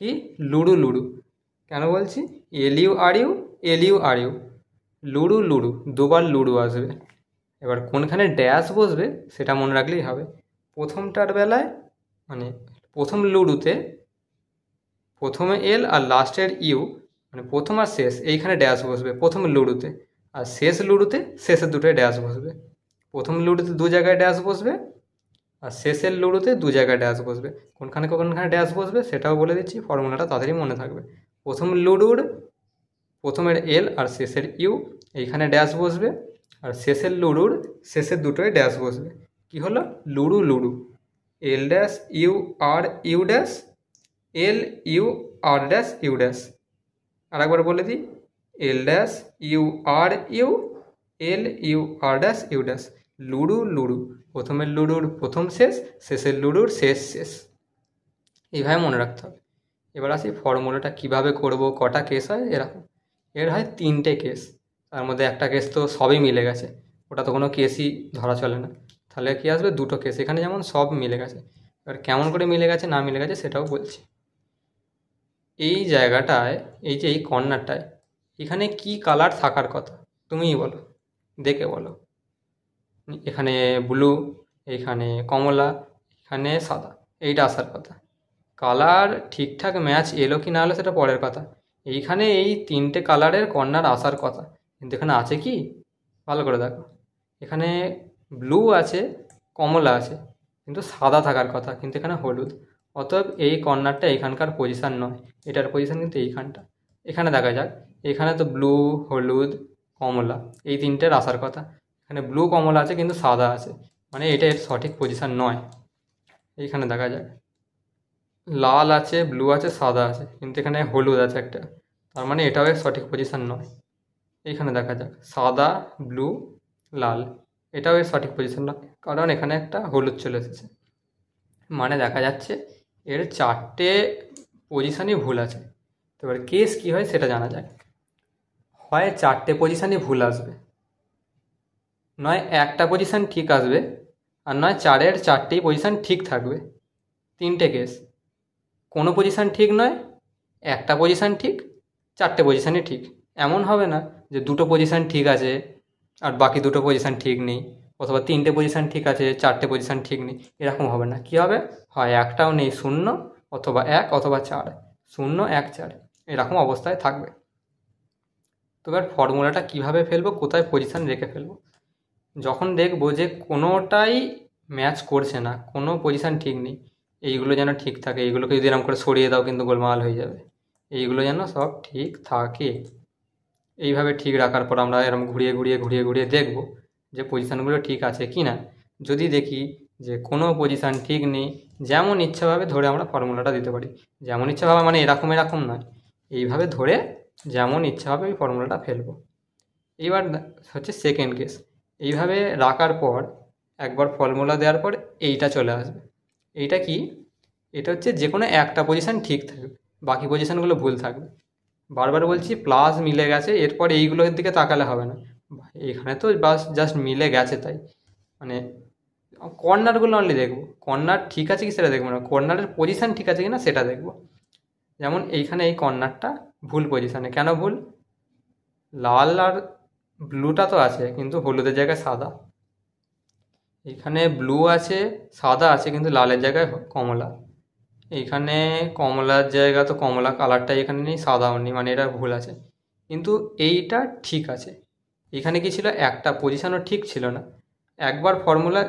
কি লুডু লুডু কেন বলছি, L U R U, L U R U, ludo ludo, দুবার লুডু আসবে। এবার কোনখানে ড্যাশ বসবে সেটা মনে রাখলেই হবে। প্রথমটার বেলায় মানে প্রথম লুডুতে প্রথমে এল আর লাস্টের ইউ, মানে প্রথম আর শেষ এইখানে ড্যাশ বসবে প্রথম লুডুতে, আর শেষ লুডুতে শেষের দুটোয় ড্যাশ বসবে। প্রথম লুডুতে দু জায়গায় ড্যাশ বসবে, আর শেষের লুডুতে দু জায়গায় ড্যাশ বসবে। কোনখানে কোনখানে ড্যাশ বসবে সেটাও বলে দিচ্ছি, ফর্মুলাটা তাড়াতাড়ি মনে থাকবে। প্রথম লুডুর প্রথমের এল আর শেষের ইউ এইখানে ড্যাশ বসবে, আর শেষের লুডুর শেষের দুটোয় ড্যাশ বসবে। কি হলো, লুডু লুডু, L dash U R U dash, L U R dash U dash. আরেকবার বলে দিই, L dash U R U, L U R dash U dash, লুডু লুডু, প্রথমের লুডুর প্রথম শেষ, শেষের লুডুর শেষ শেষ, এইভাবে মনে রাখতে হবে। এবার আসি ফর্মুলাটা কিভাবে করব, কটা কেস হয় এরকম। এর হয় তিনটে কেস, তার মধ্যে একটা কেস তো সবই মিলে গেছে, ওটা তো কোনো কেসই ধরা চলে না। তাহলে কি আসবে, দুটো কেস। এখানে যেমন সব মিলে গেছে, এবার কেমন করে মিলে গেছে না মিলে গেছে সেটাও বলছি। এই জায়গাটায়, এই যে এই কর্নারটায়, এখানে কি কালার থাকার কথা তুমিই বলো, দেখে বলো। এখানে ব্লু, এখানে কমলা, এখানে সাদা, এইটা আসার কথা। কালার ঠিকঠাক ম্যাচ এলো কি না এলো সেটা পরের কথা, এইখানে এই তিনটে কালারের কর্নার আসার কথা, কিন্তু এখানে আছে কি, ভালো করে দেখো। এখানে ব্লু আছে, কমলা আছে, কিন্তু সাদা থাকার কথা, কিন্তু এখানে হলুদ। অতএব এই কর্নারটা এখানকার পজিশান নয়, এটার পজিশান কিন্তু এইখানটা। এখানে দেখা যাক, এখানে তো ব্লু, হলুদ, কমলা এই তিনটের আসার কথা, এখানে ব্লু কমলা আছে কিন্তু সাদা আছে, মানে এটা এর সঠিক পজিশান নয়। এইখানে দেখা যাক, লাল আছে, ব্লু আছে, সাদা আছে, কিন্তু এখানে হলুদ আছে একটা, তার মানে এটাও এর সঠিক পজিশান নয়। এইখানে দেখা যাক, সাদা, ব্লু, লাল, এটাও এর সঠিক পজিশান নয়, কারণ এখানে একটা হলুদ চলে এসেছে। মানে দেখা যাচ্ছে এর চারটে পজিশানই ভুল আছে। তো এবার কেস কী হয় সেটা জানা যায়। হয় চারটে পজিশানই ভুল আসবে, নয় একটা পজিশান ঠিক আসবে, আর নয় চারের চারটেই পজিশান ঠিক থাকবে। তিনটে কেস, কোনো পজিশান ঠিক নয়, একটা পজিশান ঠিক, চারটে পজিশানই ঠিক। এমন হবে না যে দুটো পজিশান ঠিক আছে আর বাকি দুটো পজিশান ঠিক নেই, অথবা তিনটে পজিশান ঠিক আছে, চারটে পজিশান ঠিক নেই, এরকম হবে না। কী হবে, হয় একটাও নেই, শূন্য অথবা এক অথবা চার, শূন্য এক চার, এরকম অবস্থায় থাকবে। তো এবার ফর্মুলাটা কীভাবে ফেলবো, কোথায় পজিশান রেখে ফেলবো? যখন দেখবো যে কোনোটাই ম্যাচ করছে না, কোনো পজিশান ঠিক নেই, এইগুলো যেন ঠিক থাকে, এইগুলোকে যদি এরকম করে সরিয়ে দাও কিন্তু গোলমাল হয়ে যাবে, এইগুলো যেন সব ঠিক থাকে। এইভাবে ঠিক রাখার পর আমরা এরকম ঘুরিয়ে ঘুরিয়ে ঘুরিয়ে ঘুরিয়ে দেখব যে পজিশানগুলো ঠিক আছে কি না। যদি দেখি যে কোনো পজিশান ঠিক নেই, যেমন ইচ্ছাভাবে ধরে আমরা ফর্মুলাটা দিতে পারি। যেমন ইচ্ছাভাবে মানে এরকম এরকম নয়, এইভাবে ধরে যেমন ইচ্ছাভাবে এই ফর্মুলাটা ফেলবো। এবার হচ্ছে সেকেন্ড কেস, এইভাবে রাখার পর একবার ফর্মুলা দেওয়ার পর এইটা চলে আসবে। এইটা কি, এটা হচ্ছে যে কোনো একটা পজিশান ঠিক থাকবে, বাকি পজিশানগুলো ভুল থাকবে। বারবার বলছি প্লাস মিলে গেছে, এরপর এইগুলোর দিকে তাকালে হবে না, এখানে তো বাস জাস্ট মিলে গেছে তাই, মানে কর্নারগুলো অনলি দেখবো, কর্নার ঠিক আছে কি সেটা দেখবো না, কর্নারের পজিশান ঠিক আছে কি না সেটা দেখবো। যেমন এইখানে এই কর্নারটা ভুল পজিশানে, কেন ভুল, লাল আর ব্লুটা তো আছে কিন্তু হলুদের জায়গায় সাদা, এইখানে ব্লু আছে সাদা আছে কিন্তু লালের জায়গায় কমলা, এইখানে কমলার জায়গা তো কমলা কালারটা এখানে নেই, সাদাও নেই, মানে এটা ভুল আছে। কিন্তু এইটা ঠিক আছে, এখানে কি ছিল, একটা পজিশানও ঠিক ছিল না। একবার ফর্মুলা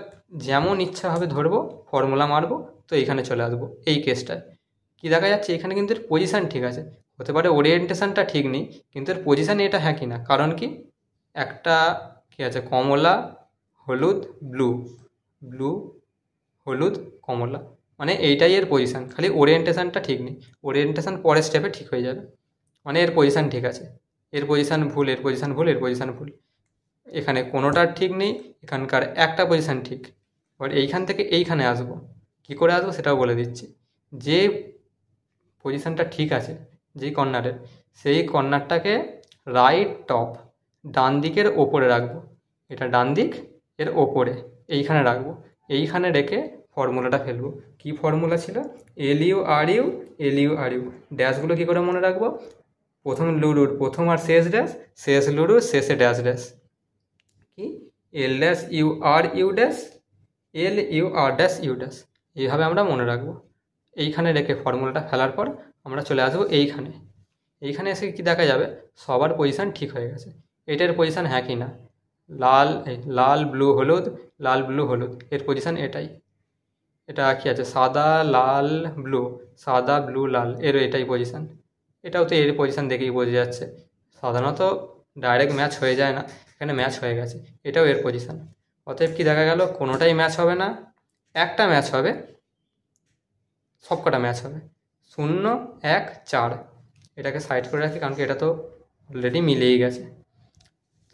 যেমন ইচ্ছাভাবে ধরবো, ফর্মুলা মারবো, তো এইখানে চলে আসবো। এই কেসটায় কী দেখা যাচ্ছে, এখানে কিন্তু এর পজিশান ঠিক আছে, হতে পারে ওরিয়েন্টেশনটা ঠিক নেই কিন্তু এর পজিশান এটা হ্যাঁ কি না, কারণ কি একটা কী আছে, কমলা হলুদ ব্লু, ব্লু হলুদ কমলা, মানে এইটাই এর পজিশান, খালি ওরিয়েন্টেশনটা ঠিক নেই, ওরিয়েন্টেশন পরের স্টেপে ঠিক হয়ে যাবে, মানে এর পজিশান ঠিক আছে। এর পজিশান ভুল, এর পজিশান ভুল, এর পজিশান ভুল, এখানে কোনোটার ঠিক নেই, এখানকার একটা পজিশান ঠিক। এবার এইখান থেকে এইখানে আসবো, কী করে আসবো সেটাও বলে দিচ্ছি। যে পজিশানটা ঠিক আছে যেই কর্নারের, সেই কর্নারটাকে রাইট টপ ডান দিকের ওপরে রাখবো, এটা ডান দিক এর ওপরে এইখানে রাখবো, এইখানে রেখে ফর্মুলাটা ফেলবো। কি ফর্মুলা ছিল, এলইউ আর ইউ, ড্যাশগুলো কী করে মনে রাখবো, প্রথম লুডুর প্রথম আর শেষ ড্যাশ, শেষ লুডুর শেষে ড্যাশ ড্যাশ, কি L dash U R U dash, L U R dash U dash, এইভাবে আমরা মনে রাখবো। এইখানে রেখে ফর্মুলাটা ফেলার পর আমরা চলে আসবো এইখানে, এইখানে এসে কি দেখা যাবে, সবার পজিশান ঠিক হয়ে গেছে। এটার পজিশান হ্যাঁ কি না, লাল লাল ব্লু হলুদ, লাল ব্লু হলুদ, এর পজিশান এটাই। এটা কি আছে, সাদা লাল ব্লু, সাদা ব্লু লাল, এরও এটাই পজিশান। এটাও তো এর পজিশান দেখেই বোঝা যাচ্ছে, সাধারণত ডাইরেক্ট ম্যাচ হয়ে যায় না, এখানে ম্যাচ হয়ে গেছে, এটাও এর পজিশান। অতএব কি দেখা গেল, কোনোটাই ম্যাচ হবে না, একটা ম্যাচ হবে, সবকটা ম্যাচ হবে, 0 1 4। এটাকে সাইড করে রাখি কারণ কি এটা তো অলরেডি মিলেই গেছে।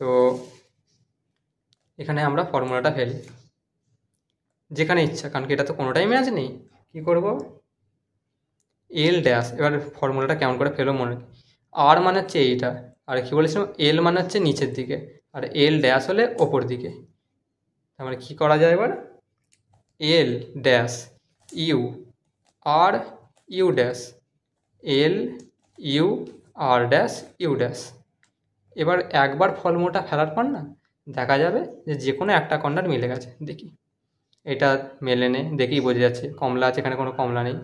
তো এখানে আমরা ফর্মুলাটা ফেলি যেখানে ইচ্ছা, কারণ কি এটা তো কোনোটাই ম্যাচ নেই। কী করব, এল ড্যাশ, এবার ফর্মুলাটা কেমন করে ফেলো মনে, আর মানে হচ্ছে এইটা, আর কী বলেছিলাম, এল মানে হচ্ছে নিচের দিকে, আর এল ড্যাশ হলে ওপর দিকে। তার মানে কী করা যায় এবার, L dash U R U dash, L U R dash U dash. এবার একবার ফর্মুলাটা ফেলার পর না দেখা যাবে যে কোনো একটা কর্নার মিলে গেছে। দেখি এটা মেলে নে, দেখেই বোঝা যাচ্ছে, কমলা আছে এখানে কোনো কমলা নেই,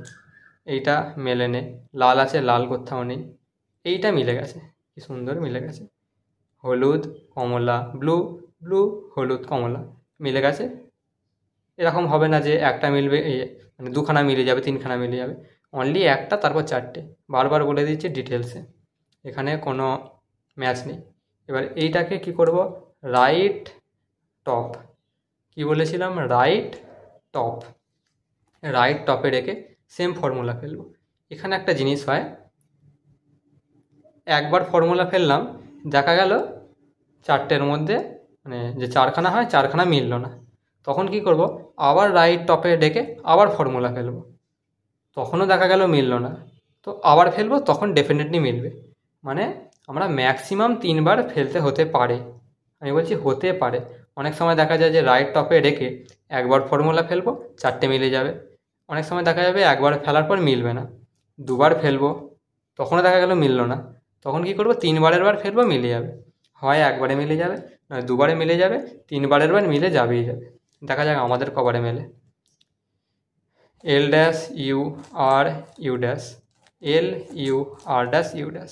এইটা মেলে নে, লাল আছে লাল কোথাও নেই, এইটা মিলে গেছে, কি সুন্দর মিলে গেছে, হলুদ কমলা ব্লু, ব্লু হলুদ কমলা মিলে গেছে। এরকম হবে না যে একটা মিলবে, মানে দুখানা মিলে যাবে, তিনখানা মিলে যাবে, অনলি একটা তারপর চারটে, বারবার বলে দিচ্ছি ডিটেলসে, এখানে কোনো ম্যাচ নেই। এবার এইটাকে কি করব, রাইট টপ, কি বলেছিলাম, রাইট টপ, রাইট টপে রেখে সেম ফর্মুলা ফেলবো। এখানে একটা জিনিস হয়, একবার ফর্মুলা ফেললাম, দেখা গেল চারটের মধ্যে মানে যে চারখানা হয় চারখানা মিলল না, তখন কি করব, আবার রাইট টপে রেখে আবার ফর্মুলা ফেলবো, তখনও দেখা গেল মিলল না, তো আবার ফেলবো, তখন ডেফিনেটলি মিলবে। মানে আমরা ম্যাক্সিমাম 3বার ফেলতে হতে পারে, আমি বলছি হতে পারে। অনেক সময় দেখা যায় যে রাইট টপে রেখে একবার ফর্মুলা ফেলবো, চারটে মিলে যাবে। অনেক সময় দেখা যাবে একবার ফেলার পর মিলবে না, দুবার ফেলবো, তখনও দেখা গেল মিলল না, তখন কী করবো, 3বারের বার ফেলবো, মিলে যাবে। হয় একবারে মিলে যাবে, নয় 2বারে মিলে যাবে, 3বারের বার মিলে যাবেই যাবে। দেখা যাক আমাদের কবারে মেলে। L dash U R U dash, L U R dash U dash,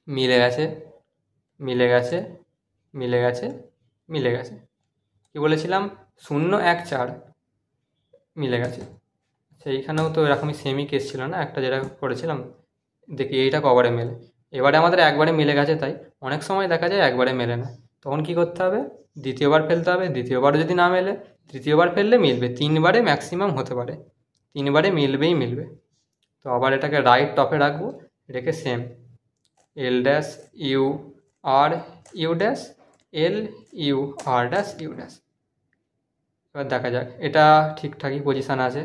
মিলে গেছে, মিলে গেছে, মিলে গেছে, মিলে গেছে। কী বলেছিলাম, 0 1 4, মিলে গেছে। আচ্ছা, এইখানেও তো এরকমই সেমই কেস ছিল না, একটা যেটা করেছিলাম। দেখি এইটা কবারে মেলে। এবারে আমাদের একবারে মিলে গেছে, তাই অনেক সময় দেখা যায় একবারে মেলে না, তখন কি করতে হবে, দ্বিতীয়বার ফেলতে হবে। দ্বিতীয়বার যদি না মেলে, তৃতীয়বার ফেললে মিলবে। 3বারে ম্যাক্সিমাম হতে পারে, 3বারে মিলবেই মিলবে। তো আবার এটাকে রাইট টপে রাখবো, রেখে same L dash U R U dash, L U R dash U dash. এবার দেখা যাক, এটা ঠিকঠাকই পজিশান আছে,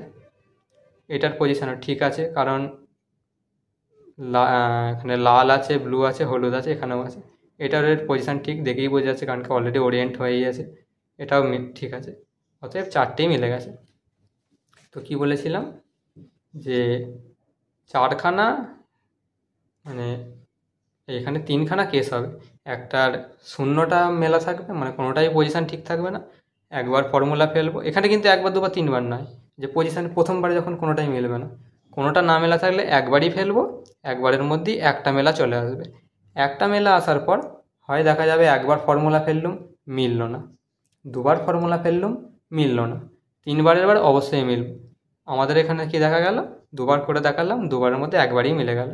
এটার পজিশানও ঠিক আছে, কারণ এখানে লাল আছে, ব্লু আছে, হলুদ আছে, এখানেও আছে। এটার পজিশান ঠিক, দেখেই বোঝা যাচ্ছে, কারণ কি অলরেডি ওরিয়েন্ট হয়েই আছে। এটাও ঠিক আছে, অতএব 4টেই মিলে গেছে। তো কি বলেছিলাম, যে 4খানা, মানে এখানে 3খানা কেস হবে। একটার 0টা মেলা থাকবে, মানে কোনোটাই পজিশান ঠিক থাকবে না। একবার ফর্মুলা ফেলবো, এখানে কিন্তু 1বার 2বার 3বার নয়, যে পজিশান প্রথমবারে যখন কোনোটাই মিলবে না, কোনোটা না মেলা থাকলে একবারই ফেলবো, একবারের মধ্যেই একটা মেলা চলে আসবে। একটা মেলা আসার পর হয় দেখা যাবে একবার ফর্মুলা ফেললুম, মিলল না, 2বার ফর্মুলা ফেললুম, মিলল না, 3বারের বার অবশ্যই মিলবে। আমাদের এখানে কি দেখা গেল, 2বার করে দেখালাম, 2বারের মধ্যে একবারই মিলে গেল।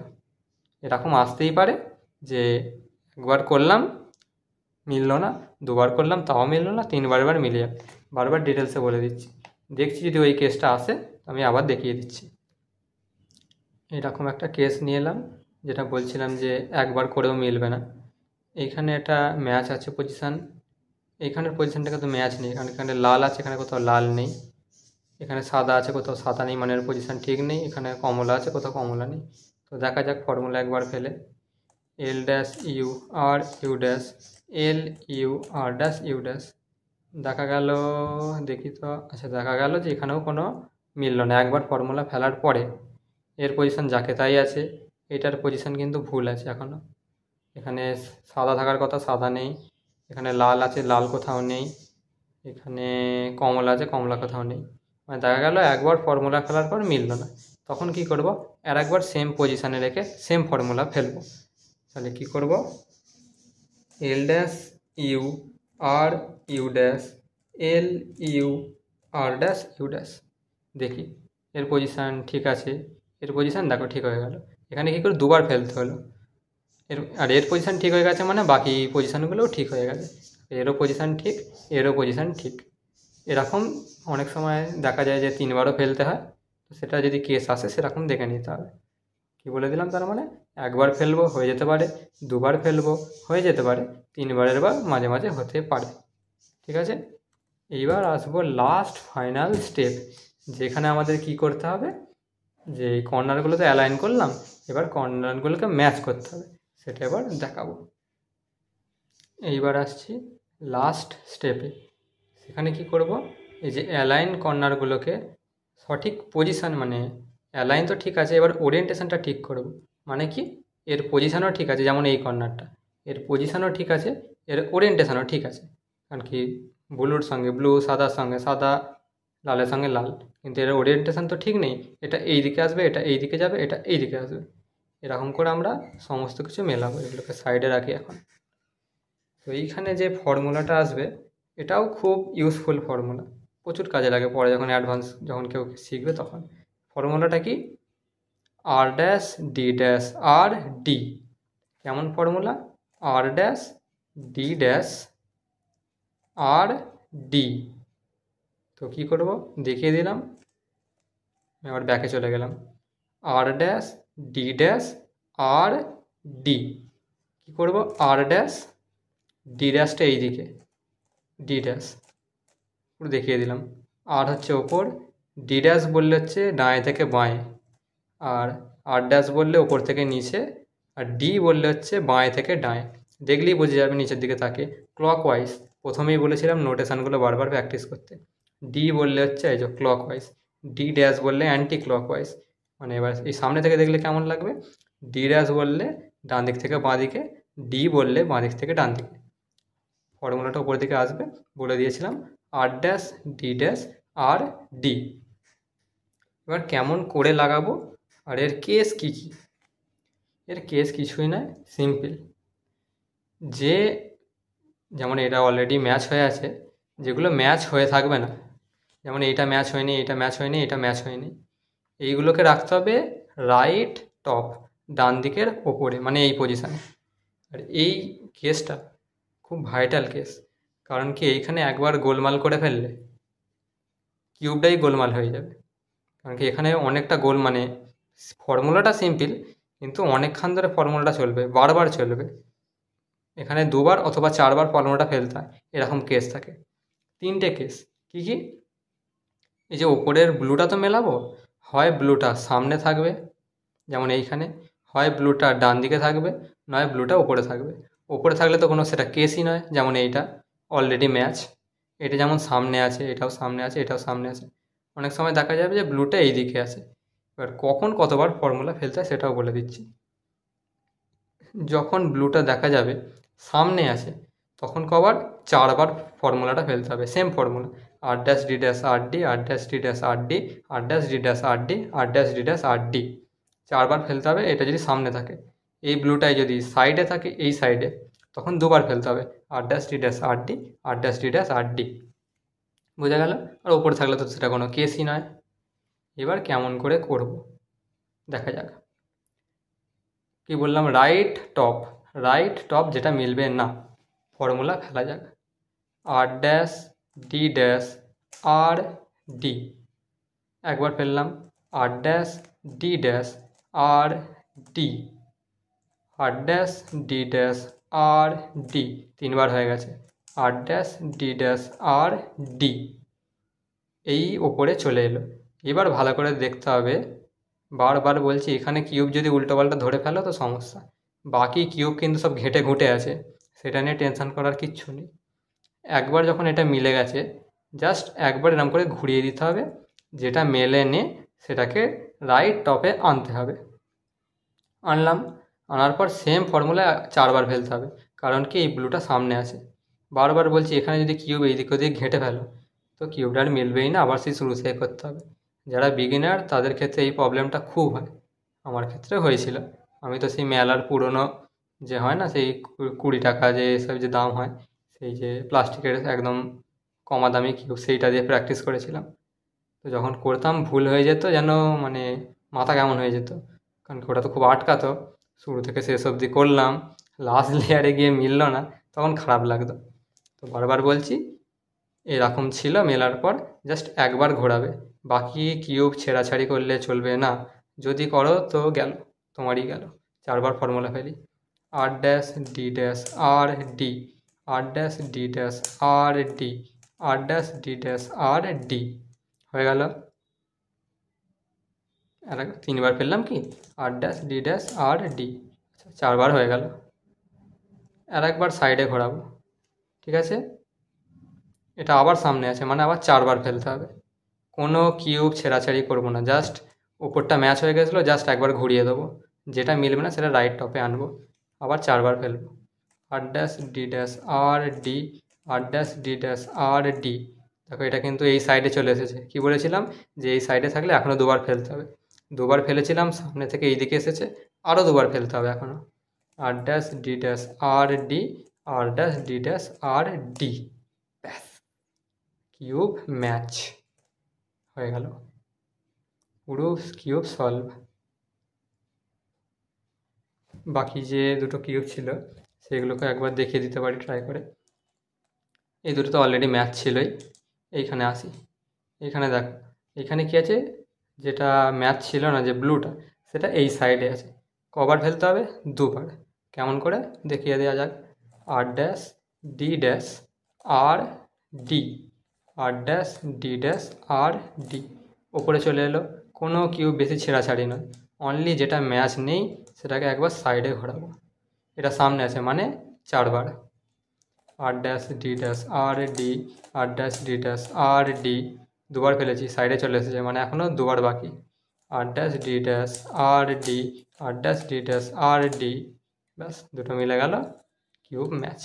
এরকম আসতেই পারে যে একবার করলাম মিলল না, 2বার করলাম তাও মিলল না, 3বারের বার মিলে যাবে। বারবার ডিটেলসে বলে দিচ্ছি, দেখছি যদি ওই কেসটা আসে আমি আবার দেখিয়ে দিচ্ছি। এরকম একটা কেস নিয়ে এলাম, যেটা বলছিলাম যে একবার করেও মিলবে না। এইখানে একটা ম্যাচ আছে পজিশান, এইখানের পজিশানটাকে তো ম্যাচ নেই, কারণ এখানে লাল আছে, এখানে কোথাও লাল নেই। এখানে সাদা আছে, কোথাও সাদা নেই, মানে পজিশান ঠিক নেই। এখানে কমলা আছে, কোথাও কমলা নেই। তো দেখা যাক ফর্মুলা একবার ফেলে, L dash U R U dash, L U R dash U dash. দেখা গেল, দেখি তো, আচ্ছা দেখা গেল যে এখানেও কোনো মিলল না। একবার ফর্মুলা ফেলার পরে এর পজিশান যাকে তাই আছে, এটার পজিশান কিন্তু ভুল আছে এখনও। এখানে সাদা থাকার কথা, সাদা নেই। এখানে লাল আছে, লাল কোথাও নেই। এখানে কমলা আছে, কমলা কোথাও নেই। মানে দেখা গেল একবার ফর্মুলা ফেলার পর মিলল না, তখন কি করব, আর একবার সেম পজিশানে রেখে সেম ফর্মুলা ফেলব। তাহলে কি করব, L dash U R U dash, L U R dash U dash. দেখি এর পজিশান ঠিক আছে, এর পজিশান দেখো ঠিক হয়ে গেল। এখানে কী করে 2বার ফেলতে হলো, এর পজিশান ঠিক হয়ে গেছে, মানে বাকি পজিশানগুলোও ঠিক হয়ে গেছে। এরও পজিশান ঠিক, এরও পজিশান ঠিক। এরকম অনেক সময় দেখা যায় যে 3বারও ফেলতে হয়, তো সেটা যদি কেস আসে সেরকম দেখে নিতে হবে। কী বলে দিলাম, তার মানে একবার ফেলবো হয়ে যেতে পারে, 2বার ফেলবো হয়ে যেতে পারে, 3বারের বার মাঝে মাঝে হতে পারে। ঠিক আছে, এইবার আসবো লাস্ট ফাইনাল স্টেপ, যেখানে আমাদের কি করতে হবে, যে এই কর্নারগুলোতে অ্যালাইন করলাম, এবার কর্নারগুলোকে ম্যাচ করতে হবে, সেটা এবার দেখাবো। এইবার আসছি লাস্ট স্টেপে। সেখানে কি করব, এই যে অ্যালাইন কর্নারগুলোকে সঠিক পজিশান, মানে অ্যালাইন তো ঠিক আছে, এবার ওরিয়েন্টেশনটা ঠিক করব। মানে কি, এর পজিশানও ঠিক আছে, যেমন এই কর্নারটা, এর পজিশানও ঠিক আছে, এর ওরিয়েন্টেশনও ঠিক আছে। কারণ কি, ব্লুর সঙ্গে ব্লু, সাদার সঙ্গে সাদা, লালের সঙ্গে লাল, কিন্তু এর ওরিয়েন্টেশন তো ঠিক নেই। এটা এই দিকে আসবে, এটা এই দিকে যাবে, এটা এই দিকে আসবে। এরকম করে আমরা সমস্ত কিছু মেলাবো। এগুলোকে সাইডে রাখি এখন। তো এইখানে যে ফর্মুলাটা আসবে, এটাও খুব ইউজফুল ফর্মুলা, প্রচুর কাজে লাগে পরে যখন অ্যাডভান্স, যখন কেউ শিখবে তখন। ফর্মুলাটা কি, আর dash D dash R D. কেমন ফর্মুলা, আর dash D dash R D. তো কী করব, দেখিয়ে দিলাম। এবার ব্যাকে চলে গেলাম, আর dash D dash R D. কী করব, আর ড্যাশ ডি ড্যাশটা এইদিকে, ডি ড্যাশ পুরো দেখিয়ে দিলাম। আর হচ্ছে ওপর, ডি ড্যাশ বললে হচ্ছে ডাঁয়ে থেকে বাঁয়ে, আর ড্যাশ বললে ওপর থেকে নিচে, আর ডি বললে হচ্ছে বাঁয়ে থেকে ডাঁয়ে। দেখলেই বোঝা যাবে নিচের দিকে তাকে। ক্লকওয়াইজ, প্রথমেই বলেছিলাম নোটেশানগুলো বারবার প্র্যাকটিস করতে। ডি বললে হচ্ছে এই যে ক্লকওয়াইজ, ডি ড্যাশ বললে অ্যান্টি ক্লকওয়াইজ। মানে এবার এই সামনে থেকে দেখলে কেমন লাগবে, ডি ড্যাশ বললে ডান দিক থেকে বাঁ দিকে, ডি বললে বাঁ দিক থেকে ডান দিকে। ফর্মুলাটা উপর দিকে আসবে, বলে দিয়েছিলাম আর dash D dash R D. এবার কেমন করে লাগাবো আর এর কেস কী কী? এর কেস কিছুই নয়, সিম্পল। যেমন এটা অলরেডি ম্যাচ হয়ে আছে, যেগুলো ম্যাচ হয়ে থাকবে না, যেমন এইটা ম্যাচ হয়নি, এটা ম্যাচ হয়নি, এটা ম্যাচ হয়নি, এইগুলোকে রাখতে হবে রাইট টপ, ডান দিকের ওপরে, মানে এই পজিশানে। আর এই কেসটা খুব ভাইটাল কেস, কারণ কি এইখানে একবার গোলমাল করে ফেললে কিউবটাই গোলমাল হয়ে যাবে। কারণ কি এখানে অনেকটা মানে ফর্মুলাটা সিম্পল, কিন্তু অনেকক্ষণ ধরে ফর্মুলাটা চলবে, বারবার চলবে। এখানে 2বার অথবা 4বার ফর্মুলাটা ফেলতে হয়, এরকম কেস থাকে। 3টে কেস। কী কী? এই যে ওপরের ব্লুটা তো মেলাবো, হয় ব্লুটা সামনে থাকবে যেমন এইখানে, হয় ব্লুটা ডান দিকে থাকবে, নয় ব্লুটা ওপরে থাকবে। ওপরে থাকলে তো কোনো সেটা কেসই নয়, যেমন এইটা অলরেডি ম্যাচ। এটা যেমন সামনে আছে, এটাও সামনে আছে, এটাও সামনে আছে। অনেক সময় দেখা যাবে যে ব্লুটা এই দিকে আছে। এবার কখন কতবার ফর্মুলা ফেলতে হয় সেটাও বলে দিচ্ছি। যখন ব্লুটা দেখা যাবে সামনে আছে, তখন কবার 4বার ফর্মুলাটা ফেলতে হবে, সেম ফর্মুলা, আর dash D dash R D, আর dash D dash R D, আর dash D dash R D, আর dash D dash R D. 4বার ফেলতে হবে, এটা যদি সামনে থাকে। এই ব্লুটাই যদি সাইডে থাকে, এই সাইডে, তখন 2বার ফেলতে হবে, আর dash D dash R D, আর dash D dash R D. বোঝা গেল? আর ওপরে থাকলে তো সেটা কোনো কেসই নয়। এবার কেমন করে করব দেখা যাক। কি বললাম? রাইট টপ যেটা মিলবে না, ফর্মুলা ফেলা যাক। আর dash D dash R D, একবার ফেললাম, R dash D dash R D, আর dash D dash R D, 3বার হয়ে গেছে, আর dash D dash R D. এই ওপরে চলে এলো। এবার ভালো করে দেখতে হবে, বারবার বলছি, এখানে কিউব যদি উল্টোপাল্টা ধরে ফেলো তো সমস্যা। বাকি কিউব কিন্তু সব ঘেঁটে ঘুঁটে আছে, সেটা নিয়ে টেনশন করার কিচ্ছু নেই। একবার যখন এটা মিলে গেছে, জাস্ট একবার এরকম করে ঘুরিয়ে দিতে হবে, যেটা মেলে নে সেটাকে রাইট টপে আনতে হবে। আনার পর সেম ফর্মুলা 4বার ফেলতে হবে, কারণ কি এই ব্লুটা সামনে আছে। বারবার বলছি, এখানে যদি কিউব এইদিক ওদিক ঘেঁটে ফেলো তো কিউবটা আর মিলবেই না, আবার সেই শুরু থেকে করতে হবে। যারা বিগিনার তাদের ক্ষেত্রে এই প্রবলেমটা খুব হয়, আমার ক্ষেত্রে হয়েছিল। আমি তো সেই মেলার পুরনো যে হয় না, সেই 20 টাকা যে সব যে দাম হয়, সেই যে প্লাস্টিকের একদম কমা দামি কিউব, সেইটা দিয়ে প্র্যাকটিস করেছিলাম। তো যখন করতাম ভুল হয়ে যেত, যেন মানে মাথা কেমন হয়ে যেত, কারণ কি ওটা তো খুব আটকাতো। শুরু থেকে শেষ অবধি করলাম, লাস্ট লেয়ারে গিয়ে মিলল না, তখন খারাপ লাগতো। তো বারবার বলছি, এরকম ছিল, মেলার পর জাস্ট একবার ঘোরাবে, বাকি কিউব ছেঁড়াছাড়ি করলে চলবে না। যদি করো তো গেল, তোমারই গেল। 4বার ফর্মুলা ফেলি, আর dash D dash R D, আর dash D dash R D, আর dash D dash R D. হয়ে গেল। আর 3বার ফেললাম কি, আর dash D dash R D, 4বার হয়ে গেল। আর একবার সাইডে ঘোরাবো, ঠিক আছে? এটা আবার সামনে আছে, মানে আবার 4বার ফেলতে হবে। কোনো কিউব ছেঁড়াছাড়ি করবো না, জাস্ট ওপরটা ম্যাচ হয়ে গেছিলো, জাস্ট একবার ঘুরিয়ে দেবো, যেটা মিলবে না সেটা রাইট টপে আনবো, আবার 4বার ফেলবো, আর dash D dash R D, আর dash D dash R D. দেখো এটা কিন্তু এই সাইডে চলে এসেছে। কি বলেছিলাম যে এই সাইডে থাকলে এখনও 2বার ফেলতে হবে, 2বার ফেলেছিলাম, সামনে থেকে এই দিকে এসেছে, আরও 2বার ফেলতে হবে এখনও। আর dash D dash R D, আর dash D dash R D, ব্যাস, কিউব ম্যাচ হয়ে গেল, পুরো কিউব সলভ। বাকি যে দুটো কিউব ছিল সেগুলোকে একবার দেখিয়ে দিতে পারি ট্রাই করে। এই দুটো তো অলরেডি ম্যাচ ছিলই। এইখানে আসি, এইখানে দেখো, এইখানে কী আছে, যেটা ম্যাচ ছিল না যে ব্লুটা, সেটা এই সাইডে আছে। কবার ফেলতে হবে? 2বার। কেমন করে দেখিয়ে দেওয়া যাক। আর dash D dash R D, আর dash D dash R D, ওপরে চলে এলো। কোনো কিউব বেশি ছেঁড়াছাড়ি নয়, অনলি যেটা ম্যাচ নেই সেটাকে একবার সাইডে ঘোরাবো। এটা সামনে আছে মানে 4বার। আর dash D dash R D, আর dash D dash R D, 2বার ফেলেছি, সাইডে চলে এসেছে, মানে এখনও 2বার বাকি। আর dash D dash R D, আর dash D dash R D, ব্যাস দুটো মিলে গেল কিউব ম্যাচ।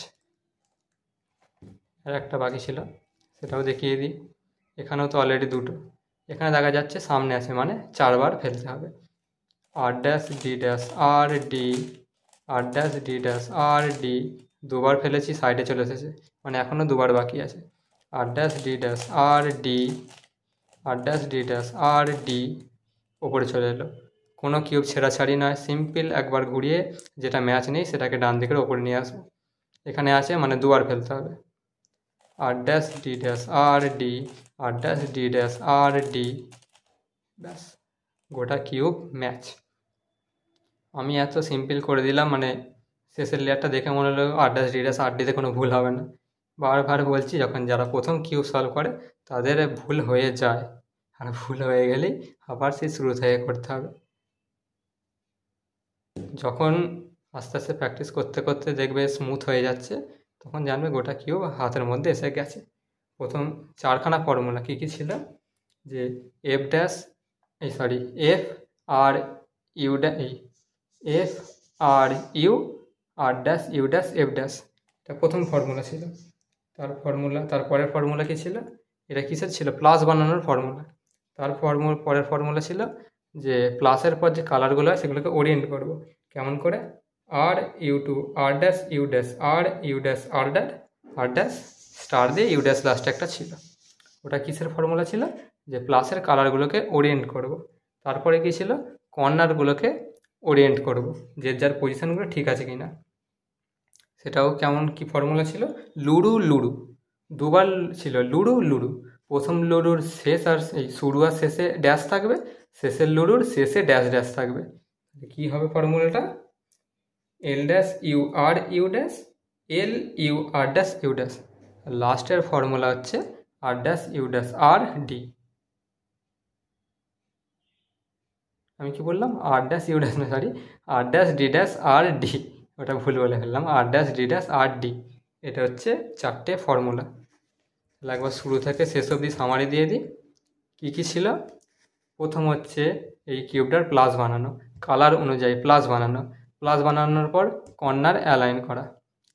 আর একটা বাকি ছিল, সেটাও দেখিয়ে দিই। এখানেও তো অলরেডি দুটো, এখানে দেখা যাচ্ছে সামনে আছে, মানে 4বার ফেলতে হবে। আর dash D dash R D, আর dash D dash R D, 2বার ফেলেছি, সাইডে চলে এসেছে, মানে এখনও 2বার বাকি আছে। আর dash D dash R D, আর dash D dash R D, ওপরে চলে এলো। কোনো কিউব ছেঁড়াছাড়ি নয়, সিম্পল একবার ঘুরিয়ে যেটা ম্যাচ নেই সেটাকে ডান দিকের ওপরে নিয়ে আসবো। এখানে আছে মানে 2বার ফেলতে হবে। আর dash D dash R D, আর dash D dash R D, ব্যাস গোটা কিউব ম্যাচ। আমি এত সিম্পল করে দিলাম, মানে শেষের লেয়ারটা দেখে মনে হলো আর ড্যাশ ডি ড্যাশ আর ডিতে কোনো ভুল হবে না। বারবার বলছি, যখন যারা প্রথম কিউব সলভ করে তাদের ভুল হয়ে যায়, আর ভুল হয়ে গেলেই আবার সেই শুরু থেকে করতে হবে। যখন আস্তে আস্তে প্র্যাকটিস করতে করতে দেখবে স্মুথ হয়ে যাচ্ছে, তখন জানবে গোটা কিউব হাতের মধ্যে এসে গেছে। প্রথম 4খানা ফর্মুলা কী কী ছিল, যে F dash F R U dash, F R U, R dash U dash F dash, এটা প্রথম ফর্মুলা ছিল। তারপরের ফর্মুলা কী ছিল, এটা কিসের ছিল, প্লাস বানানোর ফর্মুলা। পরের ফর্মুলা ছিল যে প্লাসের পর যে কালারগুলো হয় সেগুলোকে ওরিয়েন্ট করব। কেমন করে, R U two, R dash U dash, R U dash R dash, R dash star দিয়ে ইউ ড্যাশ লাস্টে একটা ছিল। ওটা কিসের ফর্মুলা ছিল, যে প্লাসের কালারগুলোকে ওরিয়েন্ট করব। তারপরে কী ছিল, কর্নারগুলোকে ওরিয়েন্ট করব, যে যার পজিশানগুলো ঠিক আছে কি না। সেটাও কেমন কি ফর্মুলা ছিল, লুডু লুডু, 2বার ছিল লুডু লুডু। প্রথম লুডুর শেষ আর শুরু আর শেষে ড্যাশ থাকবে, শেষের লুডুর শেষে ড্যাশ ড্যাশ থাকবে। কী হবে ফর্মুলাটা, L dash U R U dash, L U R dash U dash. লাস্টের ফর্মুলা হচ্ছে R dash U dash R D. আমি কি বললাম, আর ড্যাশ ইউ ড্যাশ না, sorry, R dash D dash R D, ওটা ভুল বলে ফেললাম, R dash D dash R D. এটা হচ্ছে 4টে ফর্মুলা। তাহলে একবার শুরু থেকে শেষ অবধি সামারি দিয়ে দিই। কী কী ছিল, প্রথম হচ্ছে এই কিউবটার প্লাস বানানো, কালার অনুযায়ী প্লাস বানানো, প্লাস বানানোর পর কর্নার অ্যালাইন করা।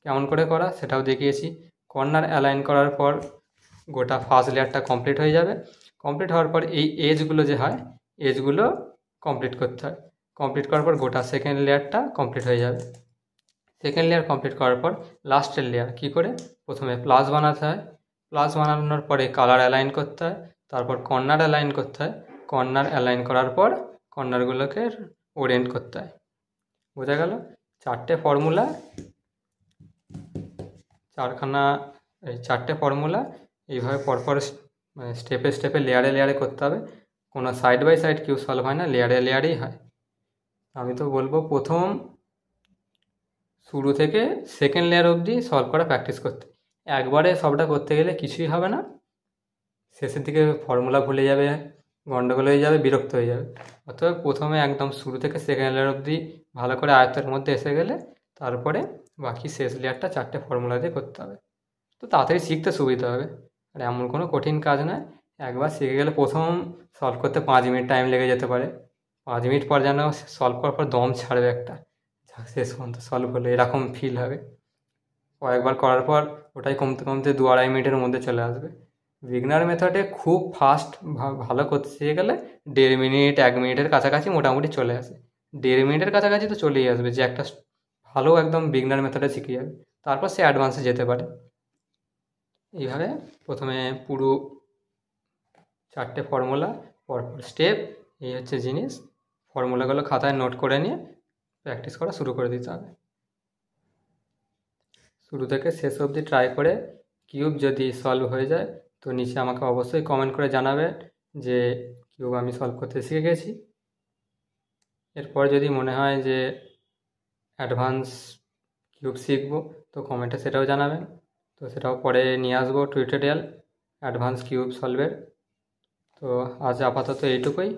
কেমন করে করা সেটাও দেখিয়েছি। কর্নার অ্যালাইন করার পর গোটা ফার্স্ট লেয়ারটা কমপ্লিট হয়ে যাবে। কমপ্লিট হওয়ার পর এই এজগুলো যে হয়, এজগুলো কমপ্লিট করতে হয়। কমপ্লিট করার পর গোটা সেকেন্ড লেয়ারটা কমপ্লিট হয়ে যাবে। সেকেন্ড লেয়ার কমপ্লিট করার পর লাস্টের লেয়ার কী করে, প্রথমে প্লাস বানাতে হয়, প্লাস বানানোর পরে কালার অ্যালাইন করতে হয়, তারপর কর্নার অ্যালাইন করতে হয়, কর্নার অ্যালাইন করার পর কর্নারগুলোকে ওরিয়েন্ট করতে হয়। বোঝা গেল, 4টে ফর্মুলা, 4টে ফর্মুলা এইভাবে পরপর মানে স্টেপে স্টেপে লেয়ারে লেয়ারে করতে হবে। কোনো side by side cube solve হয় না, লেয়ারে লেয়ারেই হয়। আমি তো বলবো প্রথম শুরু থেকে সেকেন্ড লেয়ার অবধি সলভ করা প্র্যাকটিস করতে। একবারে সবটা করতে গেলে কিছুই হবে না, শেষের দিকে ফর্মুলা ভুলে যাবে, গন্ডগোল হয়ে যাবে, বিরক্ত হয়ে যাবে। অতএব প্রথমে একদম শুরু থেকে সেকেন্ড লেয়ার অবধি ভালো করে আয়ত্তের মধ্যে এসে গেলে তারপরে বাকি শেষ লেয়ারটা 4টে ফর্মুলা দিয়ে করতে হবে। তো তাড়াতাড়ি শিখতে সুবিধা হবে, আর এমন কোনো কঠিন কাজ নয়। একবার শিখে গেলে প্রথম সলভ করতে 5 মিনিট টাইম লেগে যেতে পারে, 5 মিনিট পর যেন সলভ করার পর দম ছাড়বে একটা, শেষ পর্যন্ত সলভ হলে এরকম ফিল হবে। কয়েকবার করার পর ওটাই কমতে কমতে 2-2.5 মিনিটের মধ্যে চলে আসবে। বিগনার মেথডে খুব ফাস্ট ভালো করতে শিখে গেলে 1.5 মিনিট 1 মিনিটের কাছাকাছি মোটামুটি চলে আসে। 1.5 মিনিটের কাছাকাছি তো চলেই আসবে, যে একটা ভালো একদম বিগনার মেথডে শিখে যাবে, তারপর সে অ্যাডভান্সে যেতে পারে। এইভাবে প্রথমে পুরো 4টে ফর্মুলা, পরপর স্টেপ, এই হচ্ছে জিনিস। ফর্মুলাগুলো খাতায় নোট করে নিয়ে প্র্যাকটিস করা শুরু করে দিতে হবে। শুরু থেকে শেষ অবধি ট্রাই করে কিউব যদি সলভ হয়ে যায় তো নিচে আমাকে অবশ্যই কমেন্ট করে জানাবে যে কিউব আমি সলভ করতে শিখে গেছি। এরপর যদি মনে হয় যে অ্যাডভান্স কিউব শিখবো তো কমেন্টে সেটাও জানাবেন, তো সেটাও পরে নিয়ে আসবো টিউটোরিয়াল অ্যাডভান্স কিউব সলভের। তো আজ আপাতত এইটুকুই।